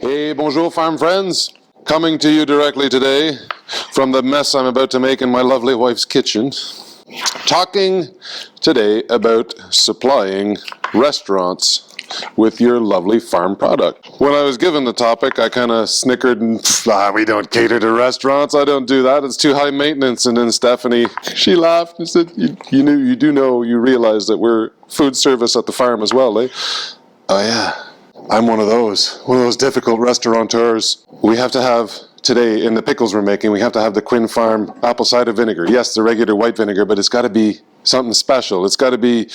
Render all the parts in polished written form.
Hey, bonjour, farm friends. Coming to you directly today from the mess I'm about to make in my lovely wife's kitchen. Talking today about supplying restaurants with your lovely farm product. When I was given the topic, I kind of snickered and, we don't cater to restaurants. I don't do that. It's too high maintenance. And then Stephanie, she laughed and said, you realize that we're food service at the farm as well, eh? Oh, yeah. I'm one of those difficult restaurateurs. We have to have, today in the pickles we're making, we have to have the Quinn Farm apple cider vinegar. Yes, the regular white vinegar, but it's got to be something special. It's got to be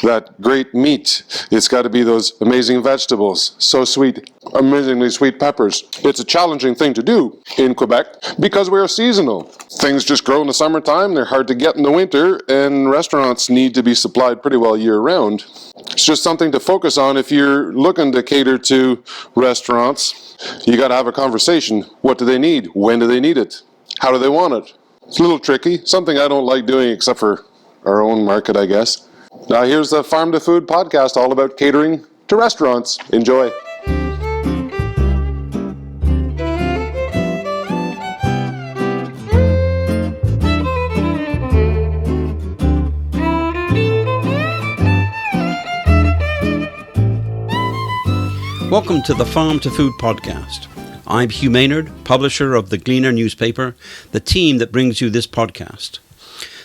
that great meat. It's got to be those amazing vegetables. So sweet, amazingly sweet peppers. It's a challenging thing to do in Quebec because we're seasonal. Things just grow in the summertime, they're hard to get in the winter, and restaurants need to be supplied pretty well year-round. It's just something to focus on if you're looking to cater to restaurants. You got to have a conversation. What do they need? When do they need it? How do they want it? It's a little tricky. Something I don't like doing except for our own market, I guess. Now here's the Farm to Food podcast all about catering to restaurants. Enjoy. Welcome to the Farm to Food podcast. I'm Hugh Maynard, publisher of the Gleaner newspaper, the team that brings you this podcast.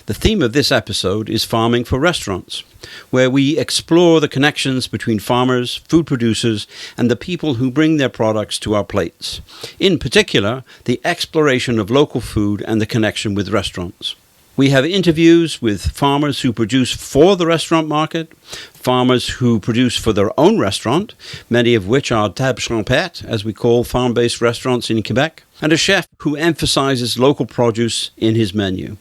The theme of this episode is farming for restaurants, where we explore the connections between farmers, food producers, and the people who bring their products to our plates. In particular, the exploration of local food and the connection with restaurants. We have interviews with farmers who produce for the restaurant market, farmers who produce for their own restaurant, many of which are table Champêtre, as we call farm-based restaurants in Quebec, and a chef who emphasizes local produce in his menu.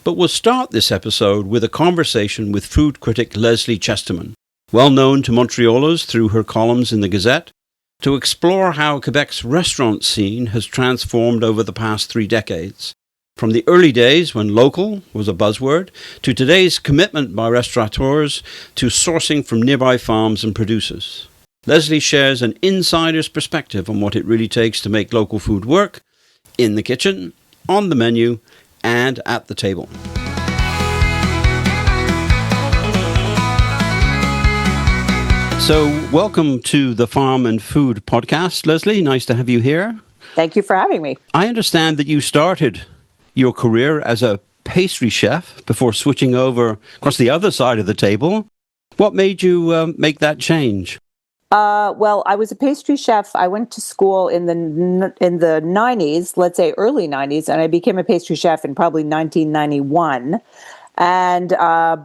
But we'll start this episode with a conversation with food critic Lesley Chesterman, well known to Montrealers through her columns in the Gazette, to explore how Quebec's restaurant scene has transformed over the past 3 decades. From the early days when local was a buzzword, to today's commitment by restaurateurs to sourcing from nearby farms and producers. Lesley shares an insider's perspective on what it really takes to make local food work, in the kitchen, on the menu, and at the table. So, welcome to the Farm and Food podcast, Lesley. Nice to have you here. Thank you for having me. I understand that you started your career as a pastry chef before switching over across the other side of the table. What made you make that change? Well, I was a pastry chef. I went to school in the 90s, let's say early 90s, and I became a pastry chef in probably 1991. And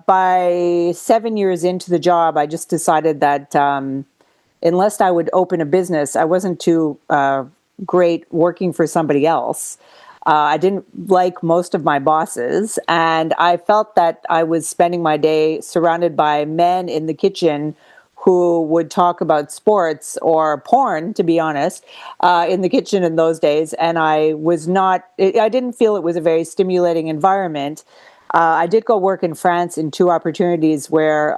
by 7 years into the job, I just decided that unless I would open a business, I wasn't too great working for somebody else. I didn't like most of my bosses, and I felt that I was spending my day surrounded by men in the kitchen who would talk about sports or porn, to be honest, in the kitchen in those days. And I didn't feel it was a very stimulating environment. I did go work in France in 2 opportunities where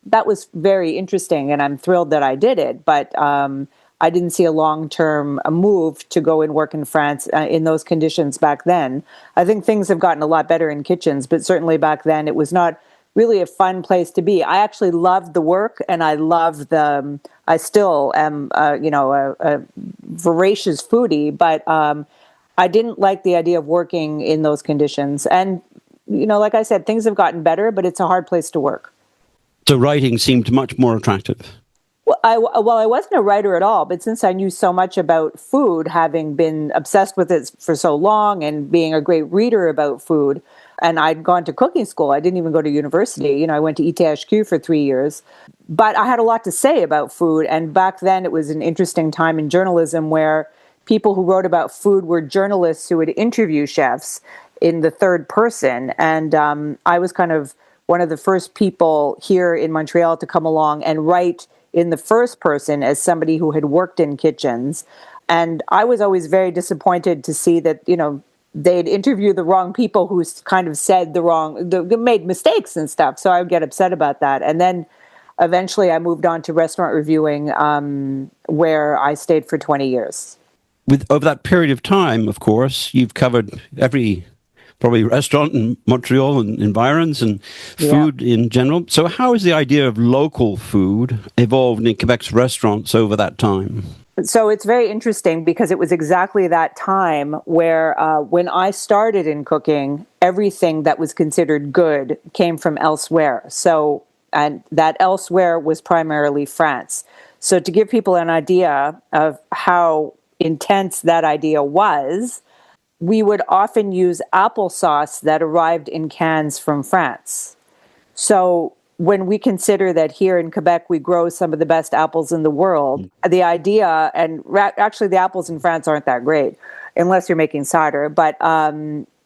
that was very interesting, and I'm thrilled that I did it. But I didn't see a long-term move to go and work in France in those conditions back then. I think things have gotten a lot better in kitchens, but certainly back then it was not really a fun place to be. I actually loved the work, and I still am, a voracious foodie, but I didn't like the idea of working in those conditions. And, like I said, things have gotten better, but it's a hard place to work. So writing seemed much more attractive. Well, I wasn't a writer at all, but since I knew so much about food, having been obsessed with it for so long and being a great reader about food, and I'd gone to cooking school. I didn't even go to university. I went to ETHQ for 3 years. But I had a lot to say about food, and back then it was an interesting time in journalism where people who wrote about food were journalists who would interview chefs in the third person. And I was kind of one of the first people here in Montreal to come along and write in the first person as somebody who had worked in kitchens. And I was always very disappointed to see that, they'd interview the wrong people who kind of said made mistakes and stuff. So I would get upset about that. And then eventually I moved on to restaurant reviewing, where I stayed for 20 years. Over that period of time, of course, you've covered every probably restaurant in Montreal and environs and food in general. So how has the idea of local food evolved in Quebec's restaurants over that time? So it's very interesting because it was exactly that time where when I started in cooking, everything that was considered good came from elsewhere. And that elsewhere was primarily France. So to give people an idea of how intense that idea was, we would often use applesauce that arrived in cans from France. So when we consider that here in Quebec, we grow some of the best apples in the world, the idea, and actually the apples in France aren't that great, unless you're making cider, but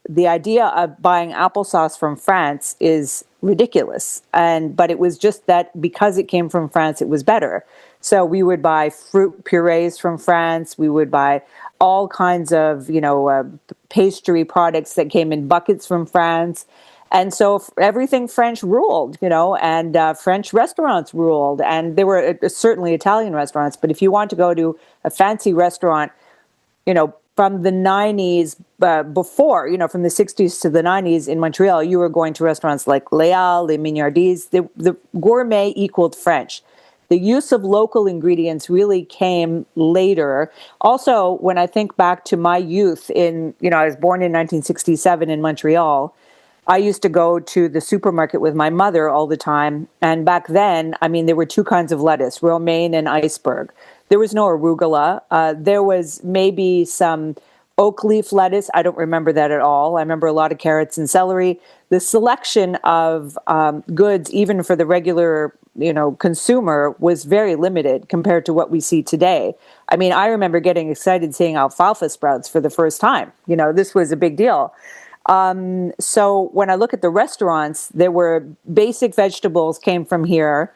the idea of buying applesauce from France is ridiculous. But it was just that because it came from France, it was better. So we would buy fruit purees from France. We would buy all kinds of, pastry products that came in buckets from France. And so everything French ruled, and French restaurants ruled. And there were certainly Italian restaurants. But if you want to go to a fancy restaurant, from the 90s before, from the 60s to the 90s in Montreal, you were going to restaurants like Léal, Les Mignardises. The gourmet equaled French. The use of local ingredients really came later. Also, when I think back to my youth I was born in 1967 in Montreal. I used to go to the supermarket with my mother all the time. And back then, there were two kinds of lettuce, romaine and iceberg. There was no arugula. There was maybe some oak leaf lettuce. I don't remember that at all. I remember a lot of carrots and celery. The selection of goods, even for the regular, consumer, was very limited compared to what we see today. I remember getting excited seeing alfalfa sprouts for the first time. This was a big deal. So when I look at the restaurants, there were basic vegetables came from here.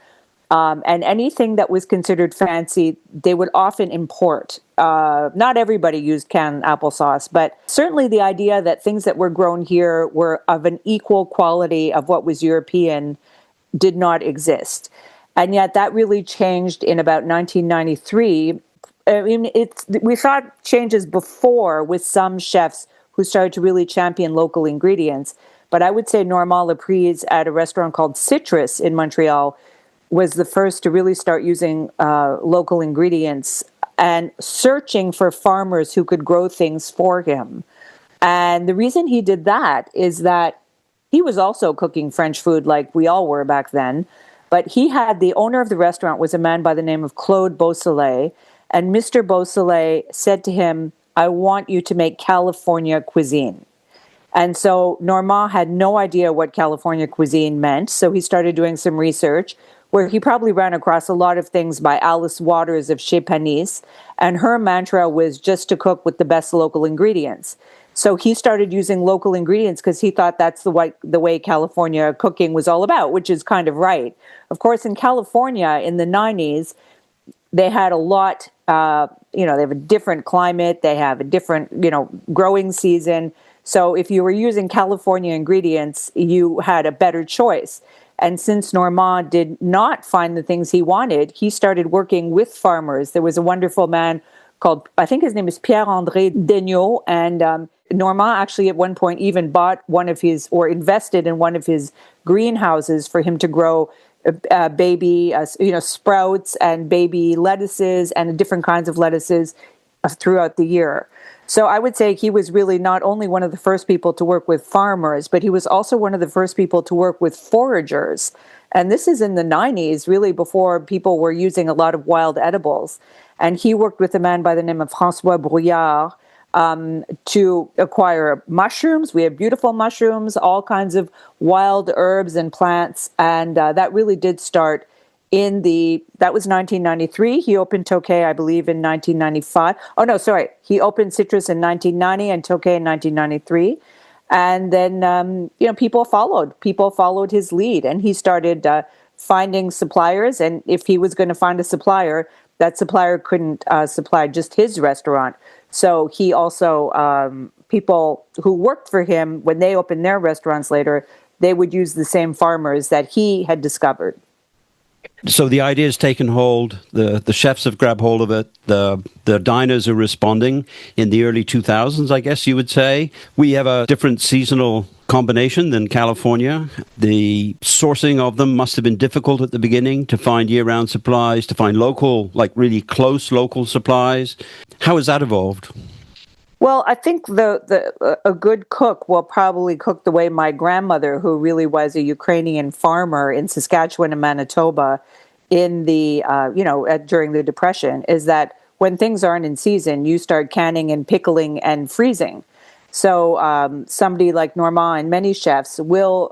And anything that was considered fancy, they would often import. Not everybody used canned applesauce, but certainly the idea that things that were grown here were of an equal quality of what was European did not exist. And yet that really changed in about 1993. We saw changes before with some chefs who started to really champion local ingredients. But I would say Normand Laprise at a restaurant called Citrus in Montreal was the first to really start using local ingredients and searching for farmers who could grow things for him. And the reason he did that is that he was also cooking French food like we all were back then. But the owner of the restaurant was a man by the name of Claude Beausoleil. And Mr. Beausoleil said to him, "I want you to make California cuisine." And so Normand had no idea what California cuisine meant. So he started doing some research where he probably ran across a lot of things by Alice Waters of Chez Panisse. And her mantra was just to cook with the best local ingredients. So he started using local ingredients because he thought that's the way California cooking was all about, which is kind of right. Of course, in California in the 90s, they had a lot, they have a different climate. They have a different, growing season. So if you were using California ingredients, you had a better choice. And since Normand did not find the things he wanted, he started working with farmers. There was a wonderful man called, I think his name is Pierre-André Degnaud, and Normand actually at one point even bought invested in one of his greenhouses for him to grow baby, sprouts and baby lettuces and different kinds of lettuces throughout the year. So I would say he was really not only one of the first people to work with farmers, but he was also one of the first people to work with foragers. And this is in the 90s, really before people were using a lot of wild edibles. And he worked with a man by the name of François Brouillard to acquire mushrooms. We have beautiful mushrooms, all kinds of wild herbs and plants. And that really did start that was 1993. He opened Tokay, I believe, in 1995. Oh, no, sorry. He opened Citrus in 1990 and Tokay in 1993. And then, people followed his lead, and he started finding suppliers. And if he was going to find a supplier, that supplier couldn't supply just his restaurant. So he also, people who worked for him, when they opened their restaurants later, they would use the same farmers that he had discovered. So the idea has taken hold. The chefs have grabbed hold of it. The diners are responding in the early 2000s, I guess you would say. We have a different seasonal combination than California. The sourcing of them must have been difficult at the beginning to find year-round supplies, to find local, like really close local supplies. How has that evolved? Well, I think a good cook will probably cook the way my grandmother, who really was a Ukrainian farmer in Saskatchewan and Manitoba in the, during the Depression, is that when things aren't in season, you start canning and pickling and freezing. So somebody like Normand and many chefs will,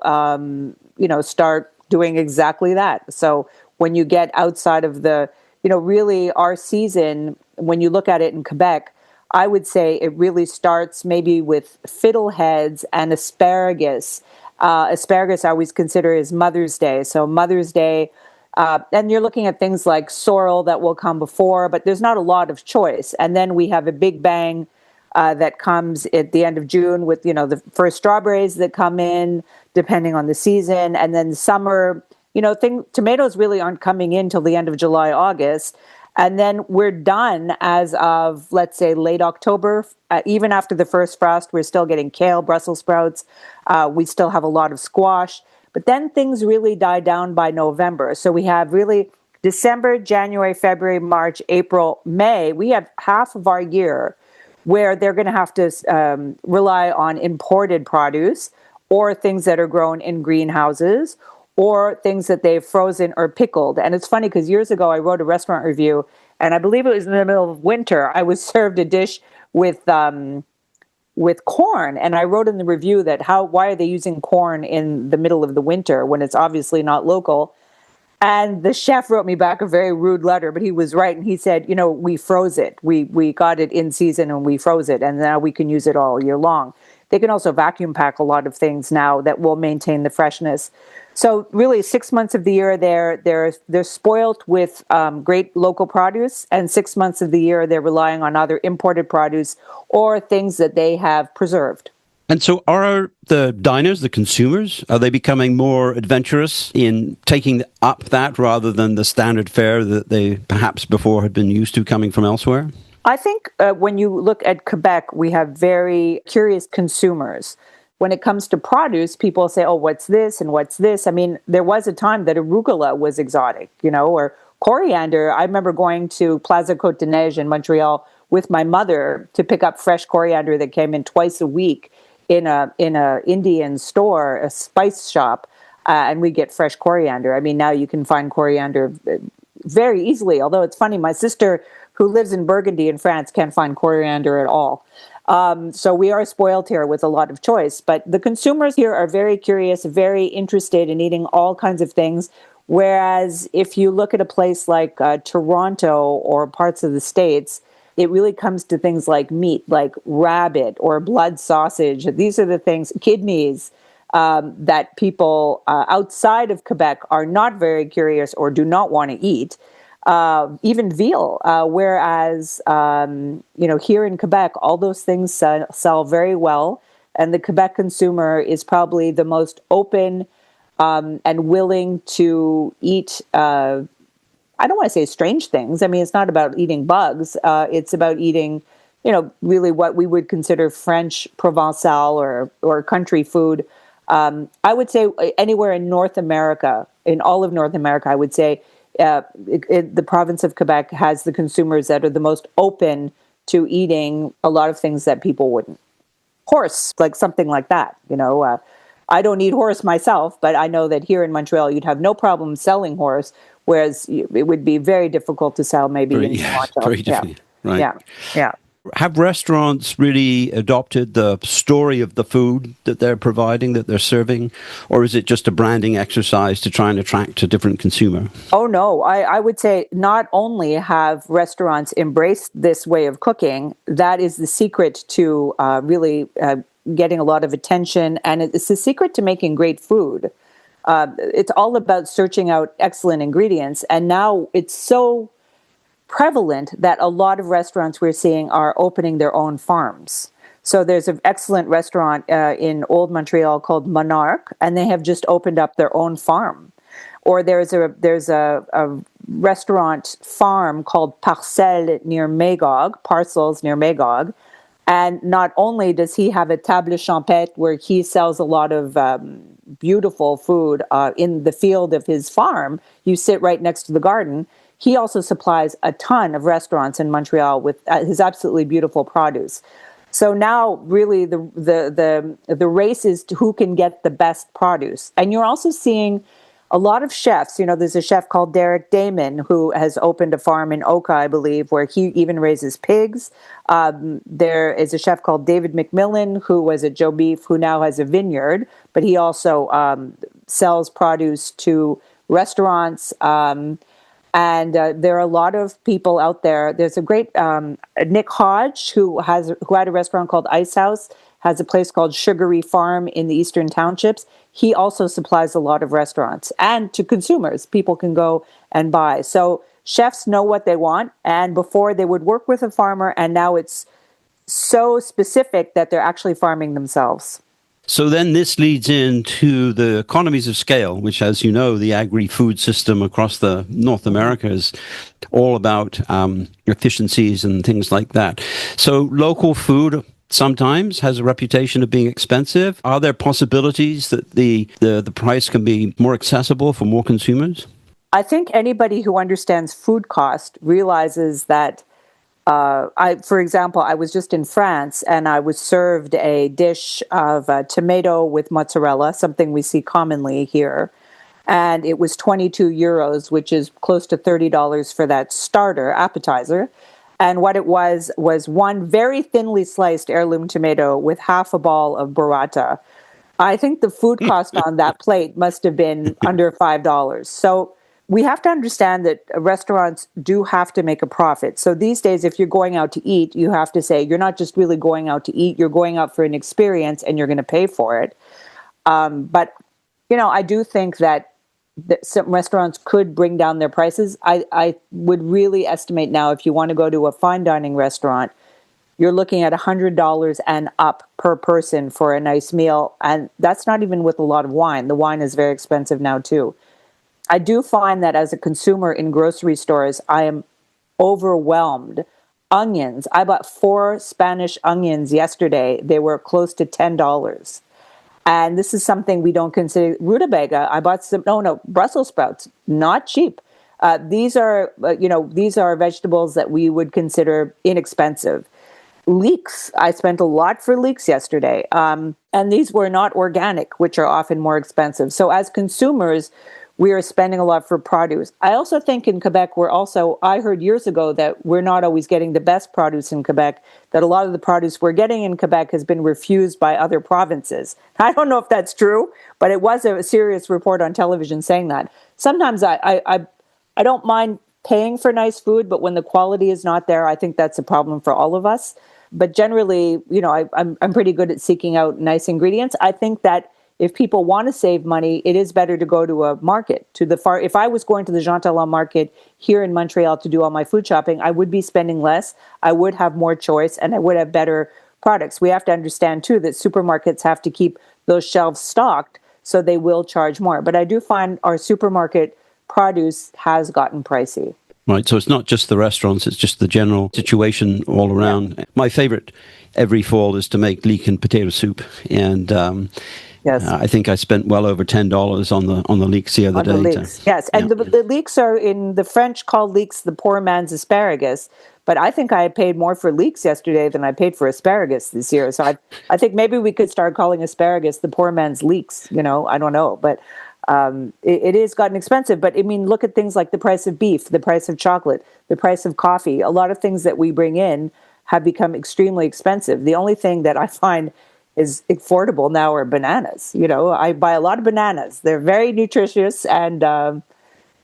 start doing exactly that. So when you get outside of the, really our season, when you look at it in Quebec, I would say it really starts maybe with fiddleheads and asparagus. Asparagus I always consider is Mother's Day. So Mother's Day, and you're looking at things like sorrel that will come before, but there's not a lot of choice. And then we have a big bang that comes at the end of June with, the first strawberries that come in, depending on the season. And then summer, tomatoes really aren't coming in till the end of July, August. And then we're done as of, let's say, late October. Even after the first frost, we're still getting kale, Brussels sprouts. We still have a lot of squash. But then things really die down by November. So we have really December, January, February, March, April, May. We have half of our year where they're going to have to rely on imported produce or things that are grown in greenhouses or things that they've frozen or pickled. And it's funny because years ago I wrote a restaurant review, and I believe it was in the middle of winter. I was served a dish with corn, and I wrote in the review that why are they using corn in the middle of the winter when it's obviously not local? And the chef wrote me back a very rude letter, but he was right. And he said, we froze it. We got it in season and we froze it, and now we can use it all year long. They can also vacuum pack a lot of things now that will maintain the freshness. So really 6 months of the year they're spoiled with great local produce, and 6 months of the year they're relying on either imported produce or things that they have preserved. And so are the diners, the consumers, are they becoming more adventurous in taking up that rather than the standard fare that they perhaps before had been used to coming from elsewhere? I think when you look at Quebec, we have very curious consumers. When it comes to produce, people say, oh, what's this and what's this? I mean, there was a time that arugula was exotic, or coriander. I remember going to Plaza Côte de Neige in Montreal with my mother to pick up fresh coriander that came in twice a week in a Indian store, a spice shop, and we get fresh coriander. I mean, now you can find coriander very easily, although it's funny, my sister who lives in Burgundy in France can't find coriander at all. So we are spoiled here with a lot of choice, but the consumers here are very curious, very interested in eating all kinds of things. Whereas if you look at a place like Toronto or parts of the States, it really comes to things like meat, like rabbit or blood sausage. These are the things, kidneys, that people outside of Quebec are not very curious or do not want to eat. Even veal, whereas, here in Quebec, all those things sell very well. And the Quebec consumer is probably the most open and willing to eat, I don't want to say strange things. I mean, it's not about eating bugs. It's about eating, really what we would consider French, Provençal, or country food. I would say anywhere in North America, in all of North America, I would say, the province of Quebec has the consumers that are the most open to eating a lot of things that people wouldn't. Horse, like something like that. I don't eat horse myself, but I know that here in Montreal, you'd have no problem selling horse, whereas it would be very difficult to sell maybe in Toronto. Very different. Yeah. Right. Yeah. Have restaurants really adopted the story of the food that they're providing, that they're serving, or is it just a branding exercise to try and attract a different consumer? Oh, no. I would say not only have restaurants embraced this way of cooking, that is the secret to really getting a lot of attention, and it's the secret to making great food. It's all about searching out excellent ingredients, and now it's so prevalent that a lot of restaurants we're seeing are opening their own farms. So there's an excellent restaurant in Old Montreal called Monarch, and they have just opened up their own farm Or there's a restaurant farm called Parcelles near Magog, Parcels near Magog. And not only does he have a table Champêtre where he sells a lot of beautiful food in the field of his farm, you sit right next to the garden. He also supplies a ton of restaurants in Montreal with his absolutely beautiful produce. So now, really, the race is to who can get the best produce. And you're also seeing a lot of chefs. There's a chef called Derek Damon who has opened a farm in Oka, I believe, where he even raises pigs. There is a chef called David McMillan who was at Joe Beef, who now has a vineyard, but he also sells produce to restaurants. And there are a lot of people out there. There's a great Nick Hodge who had a restaurant called Ice House, has a place called Sugary Farm in the Eastern Townships. He also supplies a lot of restaurants and to consumers. People can go and buy. So chefs know what they want. And before they would work with a farmer, and now it's so specific that they're actually farming themselves. So then this leads into the economies of scale, which, as you know, the agri-food system across the North America is all about efficiencies and things like that. So local food sometimes has a reputation of being expensive. Are there possibilities that the price can be more accessible for more consumers? I think anybody who understands food cost realizes that for example, I was just in France and I was served a dish of tomato with mozzarella, something we see commonly here. And it was 22 euros, which is close to $30 for that starter appetizer. And what it was one very thinly sliced heirloom tomato with half a ball of burrata. I think the food cost on that plate must have been under $5. So we have to understand that restaurants do have to make a profit. So these days, if you're going out to eat, you have to say you're not just really going out to eat, you're going out for an experience and you're going to pay for it. But, I do think that some restaurants could bring down their prices. I would really estimate now, if you want to go to a fine dining restaurant, you're looking at $100 and up per person for a nice meal. And that's not even with a lot of wine. The wine is very expensive now, too. I do find that as a consumer in grocery stores, I am overwhelmed. Onions. I bought 4 Spanish onions yesterday. They were close to $10. And this is something we don't consider. Rutabaga, I bought some, Brussels sprouts, not cheap. These are vegetables that we would consider inexpensive. Leeks, I spent a lot for leeks yesterday. And these were not organic, which are often more expensive. So as consumers, we are spending a lot for produce. I also think in Quebec, I heard years ago that we're not always getting the best produce in Quebec, that a lot of the produce we're getting in Quebec has been refused by other provinces. I don't know if that's true, but it was a serious report on television saying that. Sometimes I don't mind paying for nice food, but when the quality is not there, I think that's a problem for all of us. But generally, I'm pretty good at seeking out nice ingredients. I think that if people want to save money, it is better to go to a market. If I was going to the Jean Talon market here in Montreal to do all my food shopping, I would be spending less, I would have more choice, and I would have better products. We have to understand, too, that supermarkets have to keep those shelves stocked, so they will charge more. But I do find our supermarket produce has gotten pricey. Right, so it's not just the restaurants, it's just the general situation all around. Yeah. My favorite every fall is to make leek and potato soup, and yes. I think I spent well over $10 on the leeks the other day. Yes, and the leeks are, in the French called leeks, the poor man's asparagus. But I think I paid more for leeks yesterday than I paid for asparagus this year. So I think maybe we could start calling asparagus the poor man's leeks. I don't know, but it has gotten expensive. But I mean, look at things like the price of beef, the price of chocolate, the price of coffee. A lot of things that we bring in have become extremely expensive. The only thing that I find is affordable now are bananas. I buy a lot of bananas. They're very nutritious and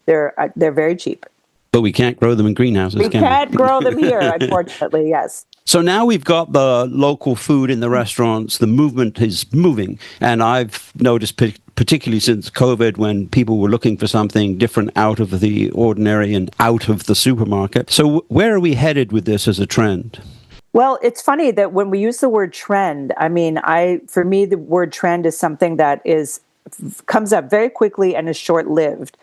they're very cheap. But we can't grow them in greenhouses, We can't grow them here, unfortunately, yes. So now we've got the local food in the restaurants. The movement is moving. And I've noticed, particularly since COVID, when people were looking for something different out of the ordinary and out of the supermarket. So where are we headed with this as a trend? Well, it's funny that when we use the word trend, for me, the word trend is something that is comes up very quickly and is short-lived.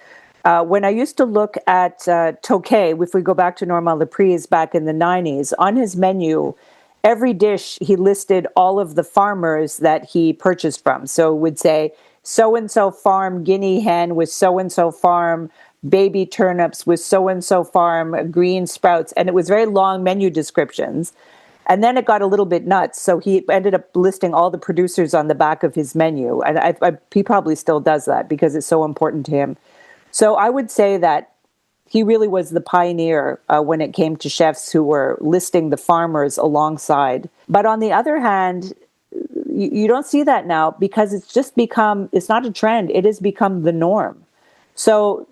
When I used to look at Tokay, if we go back to Normand Leprise back in the 90s, on his menu, every dish he listed all of the farmers that he purchased from. So it would say, so-and-so farm guinea hen with so-and-so farm baby turnips with so-and-so farm green sprouts. And it was very long menu descriptions. And then it got a little bit nuts. So he ended up listing all the producers on the back of his menu. And he probably still does that because it's so important to him. So I would say that he really was the pioneer when it came to chefs who were listing the farmers alongside. But on the other hand, you don't see that now because it's not a trend. It has become the norm. So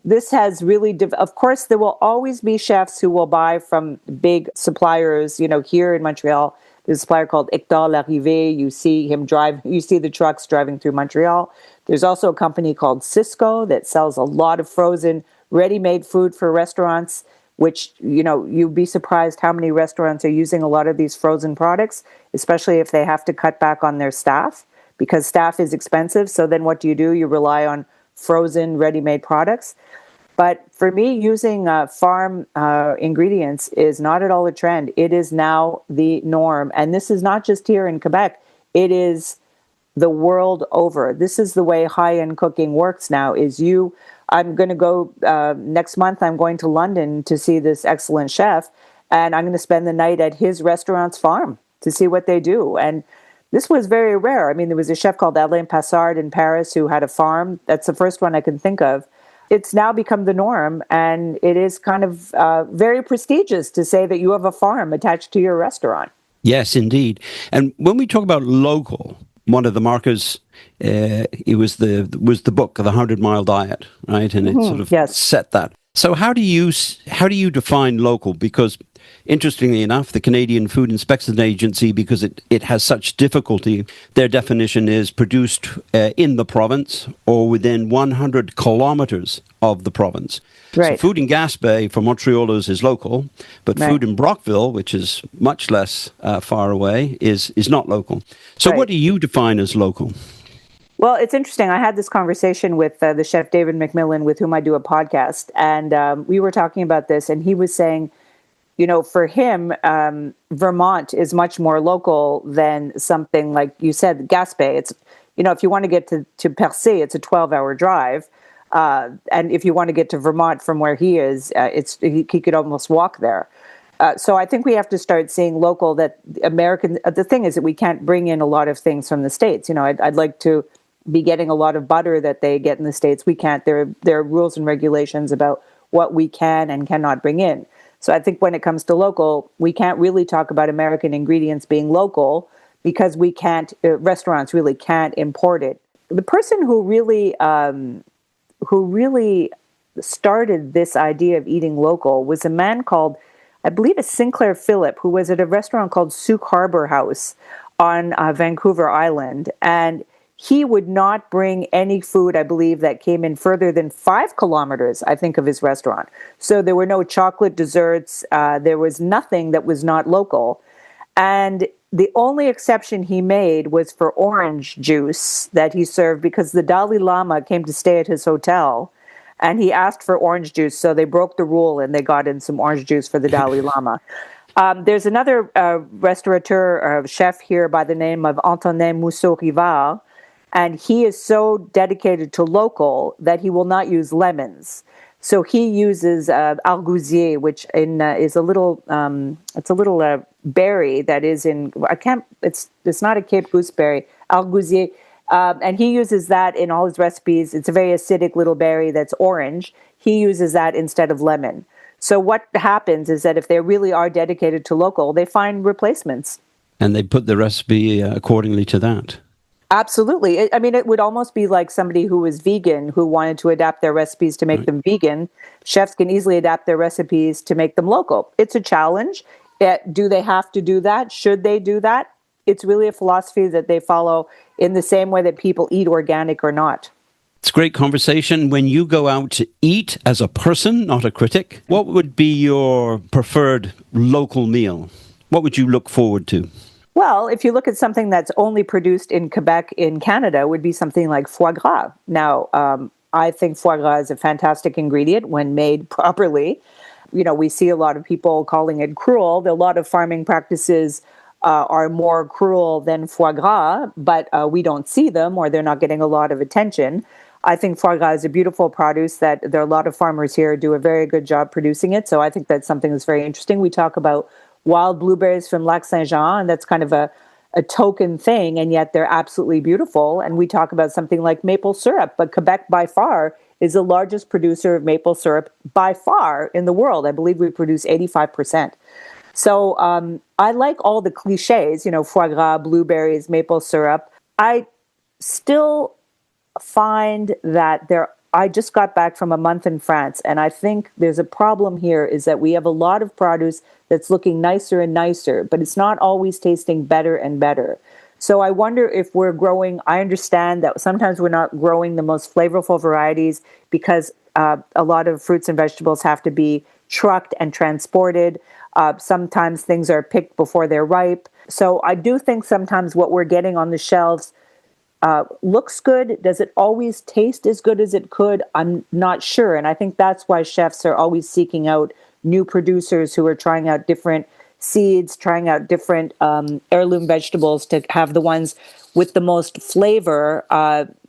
this has really, of course, there will always be chefs who will buy from big suppliers. Here in Montreal, there's a supplier called Hector Larrivée. You see the trucks driving through Montreal. There's also a company called Cisco that sells a lot of frozen, ready-made food for restaurants, which, you'd be surprised how many restaurants are using a lot of these frozen products, especially if they have to cut back on their staff because staff is expensive. So then what do? You rely on frozen, ready-made products. But for me, using farm ingredients is not at all a trend. It is now the norm. And this is not just here in Quebec. It is the world over. This is the way high-end cooking works now, I'm going to go, next month, I'm going to London to see this excellent chef, and I'm going to spend the night at his restaurant's farm to see what they do. And this was very rare. I mean, there was a chef called Alain Passard in Paris who had a farm. That's the first one I can think of. It's now become the norm, and it is kind of very prestigious to say that you have a farm attached to your restaurant. Yes, indeed. And when we talk about local, one of the markers, it was the book, The 100-Mile Diet, right? And it sort of set that. So how do you define local? Because interestingly enough, the Canadian Food Inspection Agency, because it has such difficulty, their definition is produced in the province or within 100 kilometers of the province. Right. So food in Gaspé for Montrealers is local, but food in Brockville, which is much less far away, is not local. So what do you define as local? Well, it's interesting. I had this conversation with the chef David McMillan, with whom I do a podcast, and we were talking about this, and he was saying, for him, Vermont is much more local than something like you said, Gaspé. It's, if you want to get to Percé, it's a 12-hour drive. And if you want to get to Vermont from where he is, he could almost walk there. So I think we have to start seeing local, that American, the thing is that we can't bring in a lot of things from the States. I'd like to be getting a lot of butter that they get in the States. We can't. There are rules and regulations about what we can and cannot bring in. So I think when it comes to local, we can't really talk about American ingredients being local because we can't, restaurants really can't import it. The person who really started this idea of eating local was a man called, I believe it's Sinclair Phillip, who was at a restaurant called Souk Harbor House on Vancouver Island. And he would not bring any food, I believe, that came in further than 5 kilometers, I think, of his restaurant. So there were no chocolate desserts. There was nothing that was not local. And the only exception he made was for orange juice that he served because the Dalai Lama came to stay at his hotel and he asked for orange juice. So they broke the rule and they got in some orange juice for the Dalai Lama. There's another restaurateur, chef here by the name of Antonin Mousseau-Rivard, and he is so dedicated to local that he will not use lemons. So he uses argousier, which is a little berry that is in, it's not a Cape gooseberry, argousier. And he uses that in all his recipes. It's a very acidic little berry that's orange. He uses that instead of lemon. So what happens is that if they really are dedicated to local, they find replacements. And they put the recipe accordingly to that. Absolutely. It would almost be like somebody who was vegan, who wanted to adapt their recipes to make them vegan. Chefs can easily adapt their recipes to make them local. It's a challenge. Do they have to do that? Should they do that? It's really a philosophy that they follow in the same way that people eat organic or not. It's a great conversation. When you go out to eat as a person, not a critic, what would be your preferred local meal? What would you look forward to? Well, if you look at something that's only produced in Quebec in Canada, it would be something like foie gras. Now, I think foie gras is a fantastic ingredient when made properly. We see a lot of people calling it cruel. A lot of farming practices are more cruel than foie gras, but we don't see them or they're not getting a lot of attention. I think foie gras is a beautiful produce that there are a lot of farmers here do a very good job producing it. So I think that's something that's very interesting. We talk about wild blueberries from Lac Saint-Jean, and that's kind of a token thing, and yet they're absolutely beautiful. And we talk about something like maple syrup, but Quebec by far is the largest producer of maple syrup by far in the world. I believe we produce 85%. So I like all the cliches, foie gras, blueberries, maple syrup. I still find that I just got back from a month in France, and I think there's a problem here is that we have a lot of produce that's looking nicer and nicer, but it's not always tasting better and better. So I wonder if we're growing, I understand that sometimes we're not growing the most flavorful varieties because a lot of fruits and vegetables have to be trucked and transported. Sometimes things are picked before they're ripe. So I do think sometimes what we're getting on the shelves looks good. Does it always taste as good as it could? I'm not sure. And I think that's why chefs are always seeking out new producers who are trying out different seeds, trying out different heirloom vegetables to have the ones with the most flavor,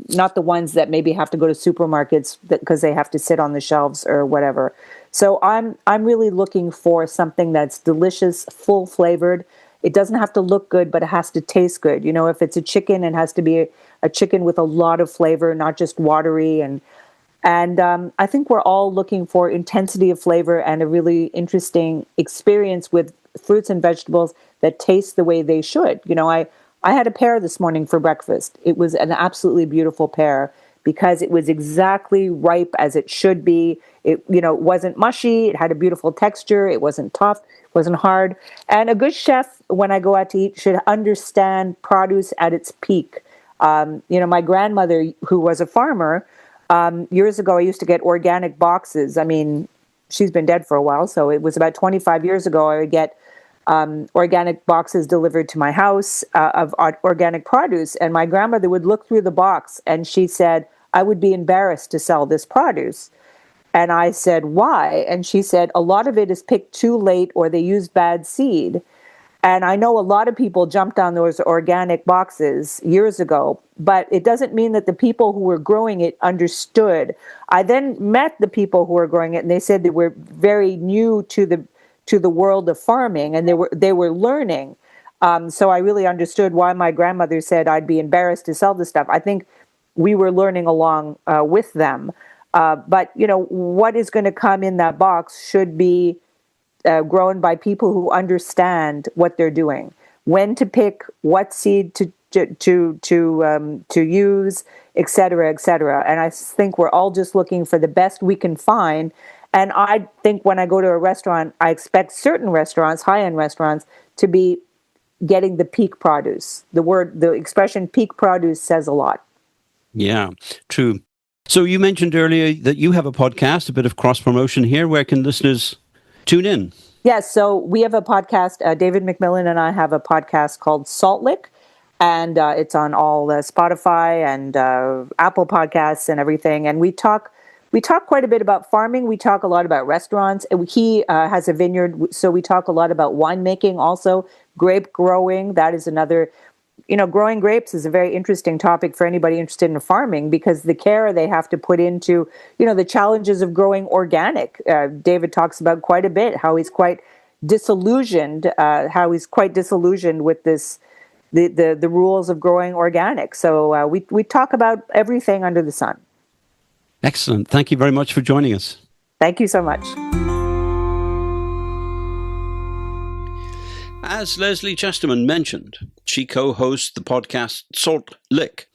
not the ones that maybe have to go to supermarkets because they have to sit on the shelves or whatever. So I'm really looking for something that's delicious, full flavored. It doesn't have to look good, but it has to taste good. If it's a chicken, it has to be a chicken with a lot of flavor, not just watery. And I think we're all looking for intensity of flavor and a really interesting experience with fruits and vegetables that taste the way they should. I had a pear this morning for breakfast. It was an absolutely beautiful pear because it was exactly ripe as it should be. It wasn't mushy. It had a beautiful texture. It wasn't tough. It wasn't hard. And a good chef, when I go out to eat, should understand produce at its peak. My grandmother, who was a farmer, years ago, I used to get organic boxes. I mean, she's been dead for a while, so it was about 25 years ago. I would get organic boxes delivered to my house of organic produce. And my grandmother would look through the box and she said, I would be embarrassed to sell this produce. And I said, why? And she said, a lot of it is picked too late or they use bad seed. And I know a lot of people jumped on those organic boxes years ago, but it doesn't mean that the people who were growing it understood. I then met the people who were growing it, and they said they were very new to the world of farming, and they were learning. So I really understood why my grandmother said I'd be embarrassed to sell this stuff. I think we were learning along with them. But what is going to come in that box should be grown by people who understand what they're doing, when to pick, what seed to use, et cetera, et cetera. And I think we're all just looking for the best we can find. And I think when I go to a restaurant, I expect certain restaurants, high-end restaurants, to be getting the peak produce. The expression peak produce says a lot. Yeah, true. So you mentioned earlier that you have a podcast, a bit of cross-promotion here. Where can listeners tune in? Yes, so we have a podcast. David McMillan and I have a podcast called Salt Lick, and it's on all Spotify and Apple Podcasts and everything. And we talk quite a bit about farming. We talk a lot about restaurants. He has a vineyard, so we talk a lot about winemaking also, grape growing. That is another, growing grapes is a very interesting topic for anybody interested in farming because the care they have to put into, the challenges of growing organic. David talks about quite a bit, how he's quite disillusioned with this, the rules of growing organic. So we talk about everything under the sun. Excellent. Thank you very much for joining us. Thank you so much. As Lesley Chesterman mentioned, she co-hosts the podcast Salt Lick.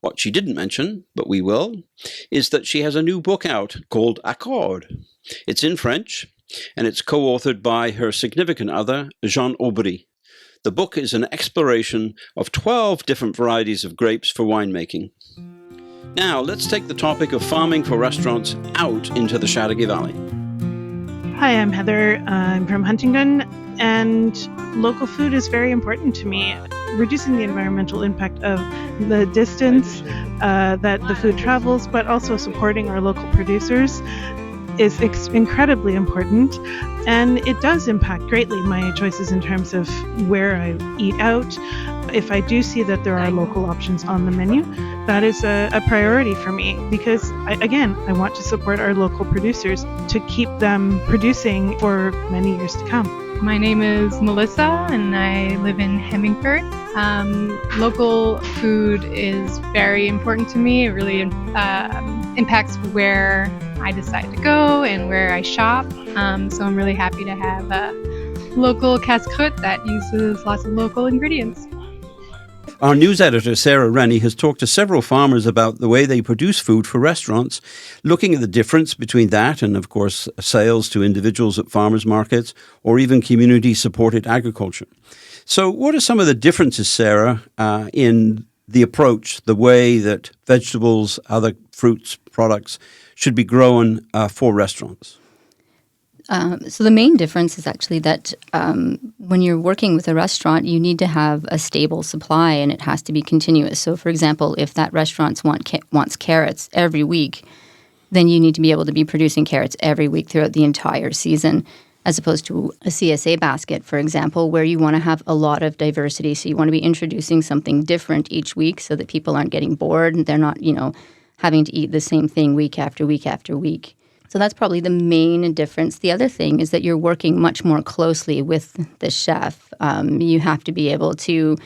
What she didn't mention, but we will, is that she has a new book out called Accord. It's in French, and it's co-authored by her significant other, Jean Aubry. The book is an exploration of 12 different varieties of grapes for winemaking. Now, let's take the topic of farming for restaurants out into the Chateauguay Valley. Hi, I'm Heather. I'm from Huntingdon, And local food is very important to me. Reducing the environmental impact of the distance that the food travels, but also supporting our local producers is incredibly important. And it does impact greatly my choices in terms of where I eat out. If I do see that there are local options on the menu, that is a priority for me, because I want to support our local producers to keep them producing for many years to come. My name is Melissa and I live in Hemmingford. Local food is very important to me. It really impacts where I decide to go and where I shop. So I'm really happy to have a local casse-croûte that uses lots of local ingredients. Our news editor, Sarah Rennie, has talked to several farmers about the way they produce food for restaurants, looking at the difference between that and, of course, sales to individuals at farmers markets or even community-supported agriculture. So what are some of the differences, Sarah, in the approach, the way that vegetables, other fruits, products should be grown for restaurants? So the main difference is actually that when you're working with a restaurant, you need to have a stable supply and it has to be continuous. So, for example, if that restaurant wants carrots every week, then you need to be able to be producing carrots every week throughout the entire season, as opposed to a CSA basket, for example, where you want to have a lot of diversity. So you want to be introducing something different each week so that people aren't getting bored and they're not, having to eat the same thing week after week after week. So that's probably the main difference. The other thing is that you're working much more closely with the chef. You have to be able to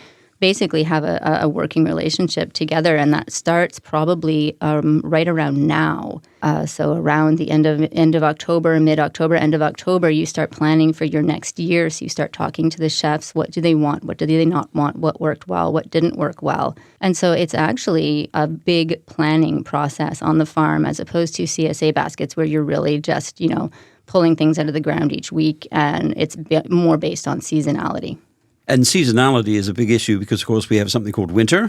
basically have a working relationship together, and that starts probably right around now. So around the end of October, mid-October, end of October, you start planning for your next year. So you start talking to the chefs. What do they want? What do they not want? What worked well? What didn't work well? And so it's actually a big planning process on the farm as opposed to CSA baskets where you're really just, pulling things out of the ground each week, and it's more based on seasonality. And seasonality is a big issue because, of course, we have something called winter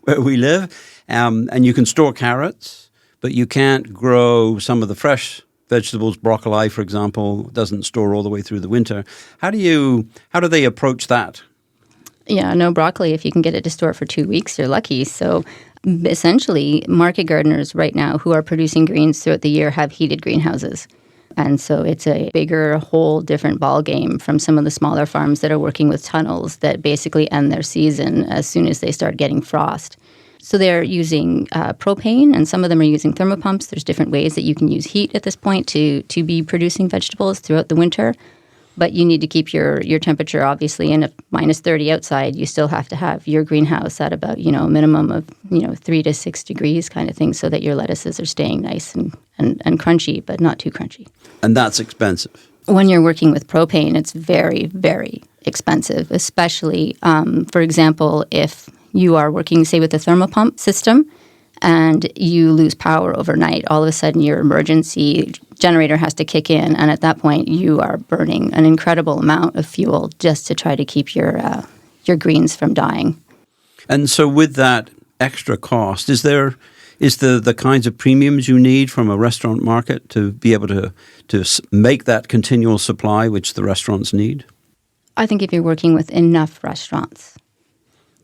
where we live. And you can store carrots, but you can't grow some of the fresh vegetables. Broccoli, for example, doesn't store all the way through the winter. How do they approach that? Yeah, no, broccoli, if you can get it to store for 2 weeks, you're lucky. So essentially, market gardeners right now who are producing greens throughout the year have heated greenhouses. And so it's a bigger, whole different ball game from some of the smaller farms that are working with tunnels that basically end their season as soon as they start getting frost. So they're using propane, and some of them are using thermopumps. There's different ways that you can use heat at this point to be producing vegetables throughout the winter. But you need to keep your temperature, obviously, in a minus 30 outside. You still have to have your greenhouse at about, a minimum of, 3 to 6 degrees kind of thing so that your lettuces are staying nice and crunchy, but not too crunchy. And that's expensive. When you're working with propane, it's very, very expensive, especially, for example, if you are working, say, with a thermopump system and you lose power overnight, all of a sudden your emergency generator has to kick in, and at that point you are burning an incredible amount of fuel just to try to keep your greens from dying. And so with that extra cost, is the kinds of premiums you need from a restaurant market to be able to make that continual supply which the restaurants need? I think if you're working with enough restaurants,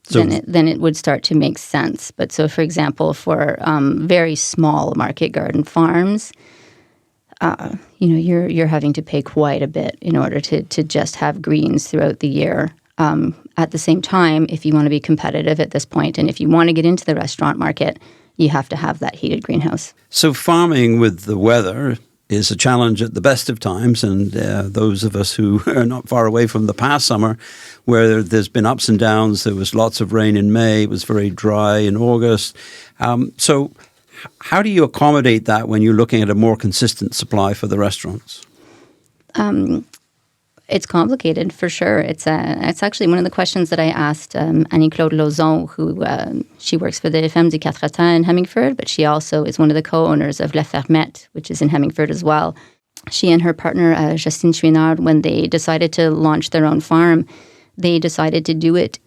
then it would start to make sense. But so, for example, for very small market garden farms, you're having to pay quite a bit in order to just have greens throughout the year. At the same time, if you want to be competitive at this point, and if you want to get into the restaurant market, you have to have that heated greenhouse. So farming with the weather is a challenge at the best of times, and those of us who are not far away from the past summer, where there's been ups and downs, there was lots of rain in May, it was very dry in August. So how do you accommodate that when you're looking at a more consistent supply for the restaurants? It's complicated, for sure. It's actually one of the questions that I asked Claude Lauzon, who she works for the Femmes du Quatre-Temps in Hemmingford, but she also is one of the co-owners of La Fermette, which is in Hemmingford as well. She and her partner, Justine Chouinard, when they decided to launch their own farm, they decided to do it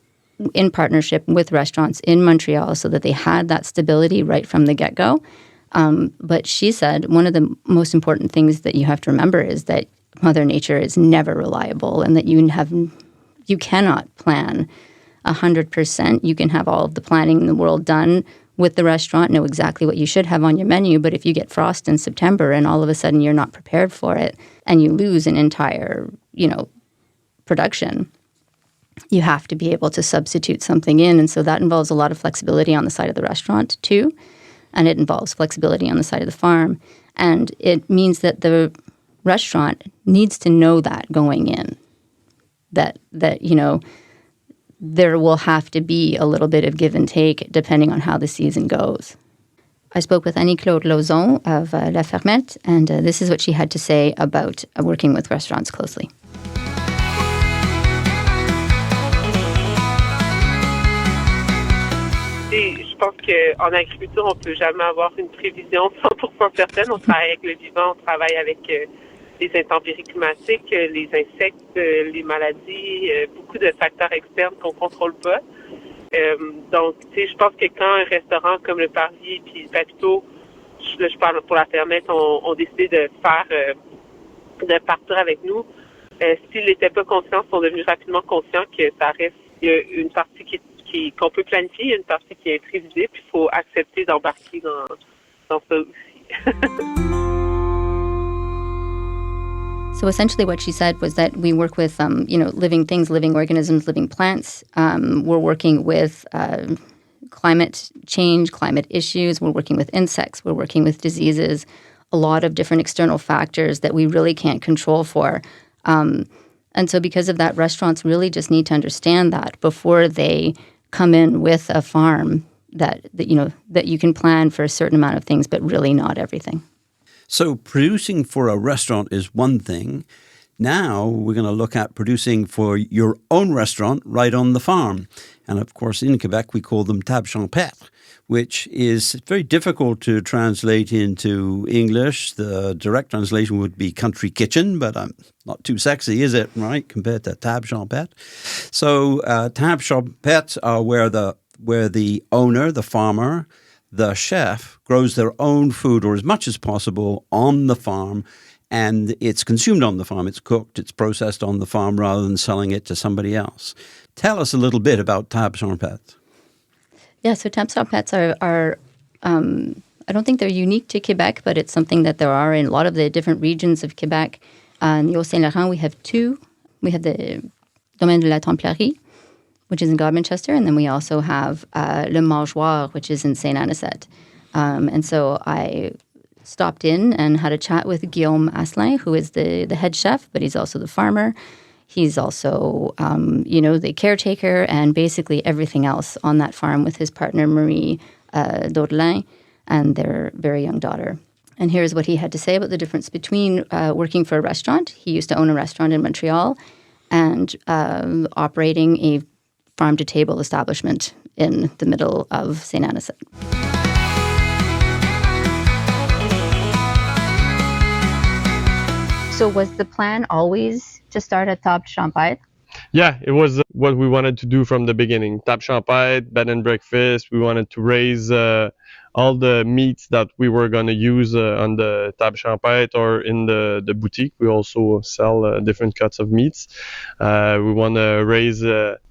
in partnership with restaurants in Montreal so that they had that stability right from the get-go. But she said one of the most important things that you have to remember is that Mother Nature is never reliable, and that you cannot plan 100%. You can have all of the planning in the world done with the restaurant, know exactly what you should have on your menu, but if you get frost in September and all of a sudden you're not prepared for it and you lose an entire, production, you have to be able to substitute something in. And so that involves a lot of flexibility on the side of the restaurant too, and it involves flexibility on the side of the farm. And it means that the restaurant needs to know that going in, that there will have to be a little bit of give and take depending on how the season goes. I spoke with Claude Lauzon of La Fermette, and this is what she had to say about working with restaurants closely. Je pense qu'en agriculture, on ne peut jamais avoir une prévision 100% certaine. On travaille avec le vivant, on travaille avec les intempéries climatiques, les insectes, les maladies, beaucoup de facteurs externes qu'on ne contrôle pas. Donc, je pense que quand un restaurant comme le Parvis puis le Papito, je parle pour la Fermette, ont décidé de partir avec nous, s'ils n'étaient pas conscients, ils sont devenus rapidement conscients que ça reste, il y a une partie qu'on peut planifier, il y a une partie qui est imprévisible, puis il faut accepter d'embarquer dans ça aussi. So essentially what she said was that we work with, living things, living organisms, living plants. We're working with climate change, climate issues. We're working with insects. We're working with diseases, a lot of different external factors that we really can't control for. And so because of that, restaurants really just need to understand that before they come in with a farm that you can plan for a certain amount of things, but really not everything. So producing for a restaurant is one thing. Now we're going to look at producing for your own restaurant right on the farm. And of course, in Quebec, we call them table Champêtre, which is very difficult to translate into English. The direct translation would be country kitchen, but not too sexy, is it, right, compared to table Champêtre? So table Champêtre are where the owner, the farmer, the chef grows their own food, or as much as possible, on the farm, and it's consumed on the farm. It's cooked, it's processed on the farm rather than selling it to somebody else. Tell us a little bit about table Champêtre. Yeah, so table Champêtre are I don't think they're unique to Quebec, but it's something that there are in a lot of the different regions of Quebec. In the Haut-Saint-Laurent, we have two. We have the Domaine de la Templerie, which is in Manchester, and then we also have Le Mangeoir, which is in St. Anisette. And so I stopped in and had a chat with Guillaume Asselin, who is the head chef, but he's also the farmer. He's also, the caretaker and basically everything else on that farm with his partner, Marie Daudelin, and their very young daughter. And here's what he had to say about the difference between working for a restaurant. He used to own a restaurant in Montreal and operating a farm-to-table establishment in the middle of St. Anisette. So was the plan always to start at table Champêtre? Yeah, it was what we wanted to do from the beginning. Table Champêtre, bed and breakfast. We wanted to raise all the meats that we were going to use on the table Champêtre or in the boutique. We also sell different cuts of meats. We want to raise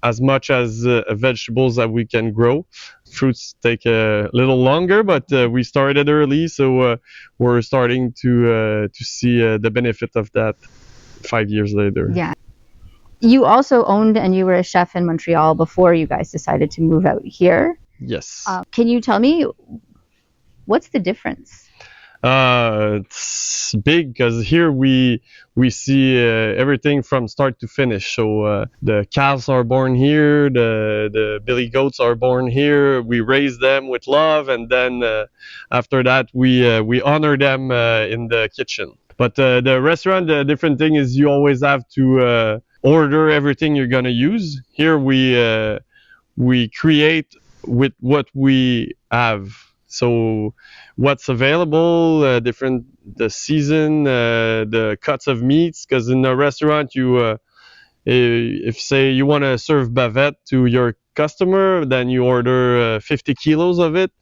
as much as vegetables that we can grow. Fruits take a little longer, but we started early, so we're starting to see the benefit of that 5 years later. Yeah. You also owned and you were a chef in Montreal before you guys decided to move out here. Yes. Can you tell me, what's the difference? It's big because here we see everything from start to finish. So the calves are born here, the billy goats are born here. We raise them with love, and then after that we honor them in the kitchen. But the restaurant, the different thing is you always have to order everything you're gonna use. Here we create with what we have. So what's available, the season, the cuts of meats, because in a restaurant if say you want to serve bavette to your customer, then you order 50 kilos of it.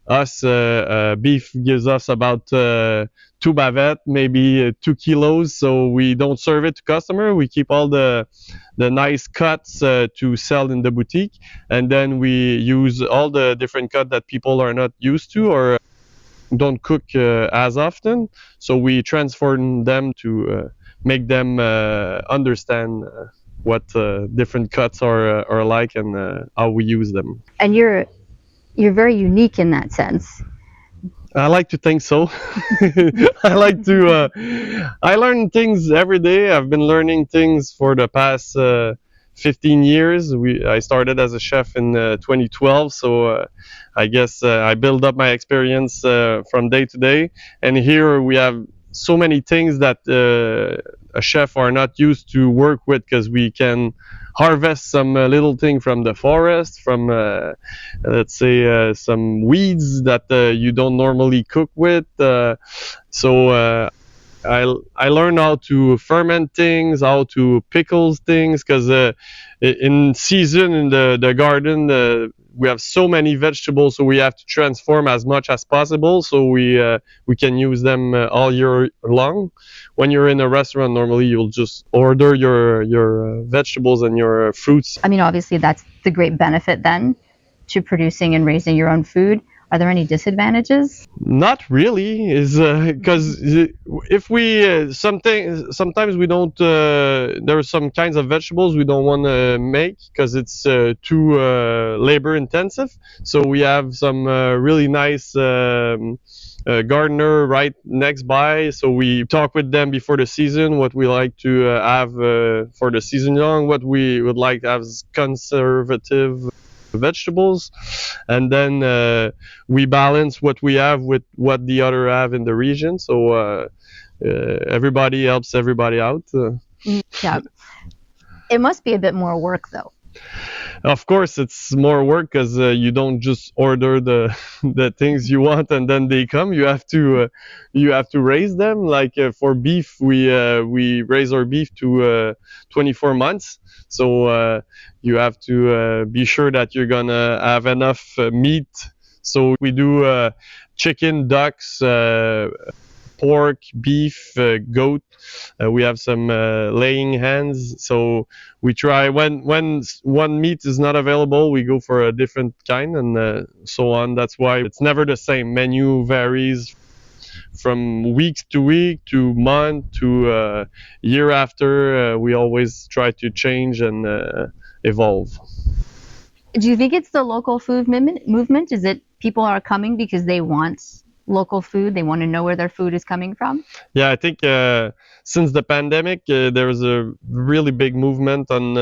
Beef gives us about 2 bavettes, maybe 2 kilos. So we don't serve it to customer. We keep all the nice cuts to sell in the boutique, and then we use all the different cuts that people are not used to or don't cook as often. So we transform them to make them understand what different cuts are like and how we use them. And you're very unique in that sense. I like to think so. I like to. I learn things every day. I've been learning things for the past 15 years. I started as a chef in 2012, so I guess I build up my experience from day to day. And here we have so many things that a chef are not used to work with, because we can harvest some little thing from the forest, from let's say some weeds that you don't normally cook with. So I learned how to ferment things, how to pickle things, because in season in the garden we have so many vegetables, so we have to transform as much as possible, so we can use them all year long. When you're in a restaurant, normally you'll just order your vegetables and your fruits. I mean, obviously that's the great benefit then to producing and raising your own food. Are there any disadvantages? Not really, is because if we sometimes we don't. There are some kinds of vegetables we don't want to make because it's too labor intensive. So we have some really nice gardener right next by. So we talk with them before the season what we like to have for the season long, what we would like to have as conservative vegetables, and then we balance what we have with what the other have in the region, so everybody helps everybody out. Yeah. It must be a bit more work though. Of course it's more work, because you don't just order the things you want and then they come. You have to raise them. Like for beef, we raise our beef to 24 months, so you have to be sure that you're gonna have enough meat. So we do chicken, ducks, pork, beef, goat. We have some laying hens. So we try, when one meat is not available, we go for a different kind, and so on. That's why it's never the same. Menu varies from week to week to month to year after. We always try to change and evolve. Do you think it's the local food movement? Is it people are coming because they want local food? They want to know where their food is coming from? Yeah, I think since the pandemic, there was a really big movement on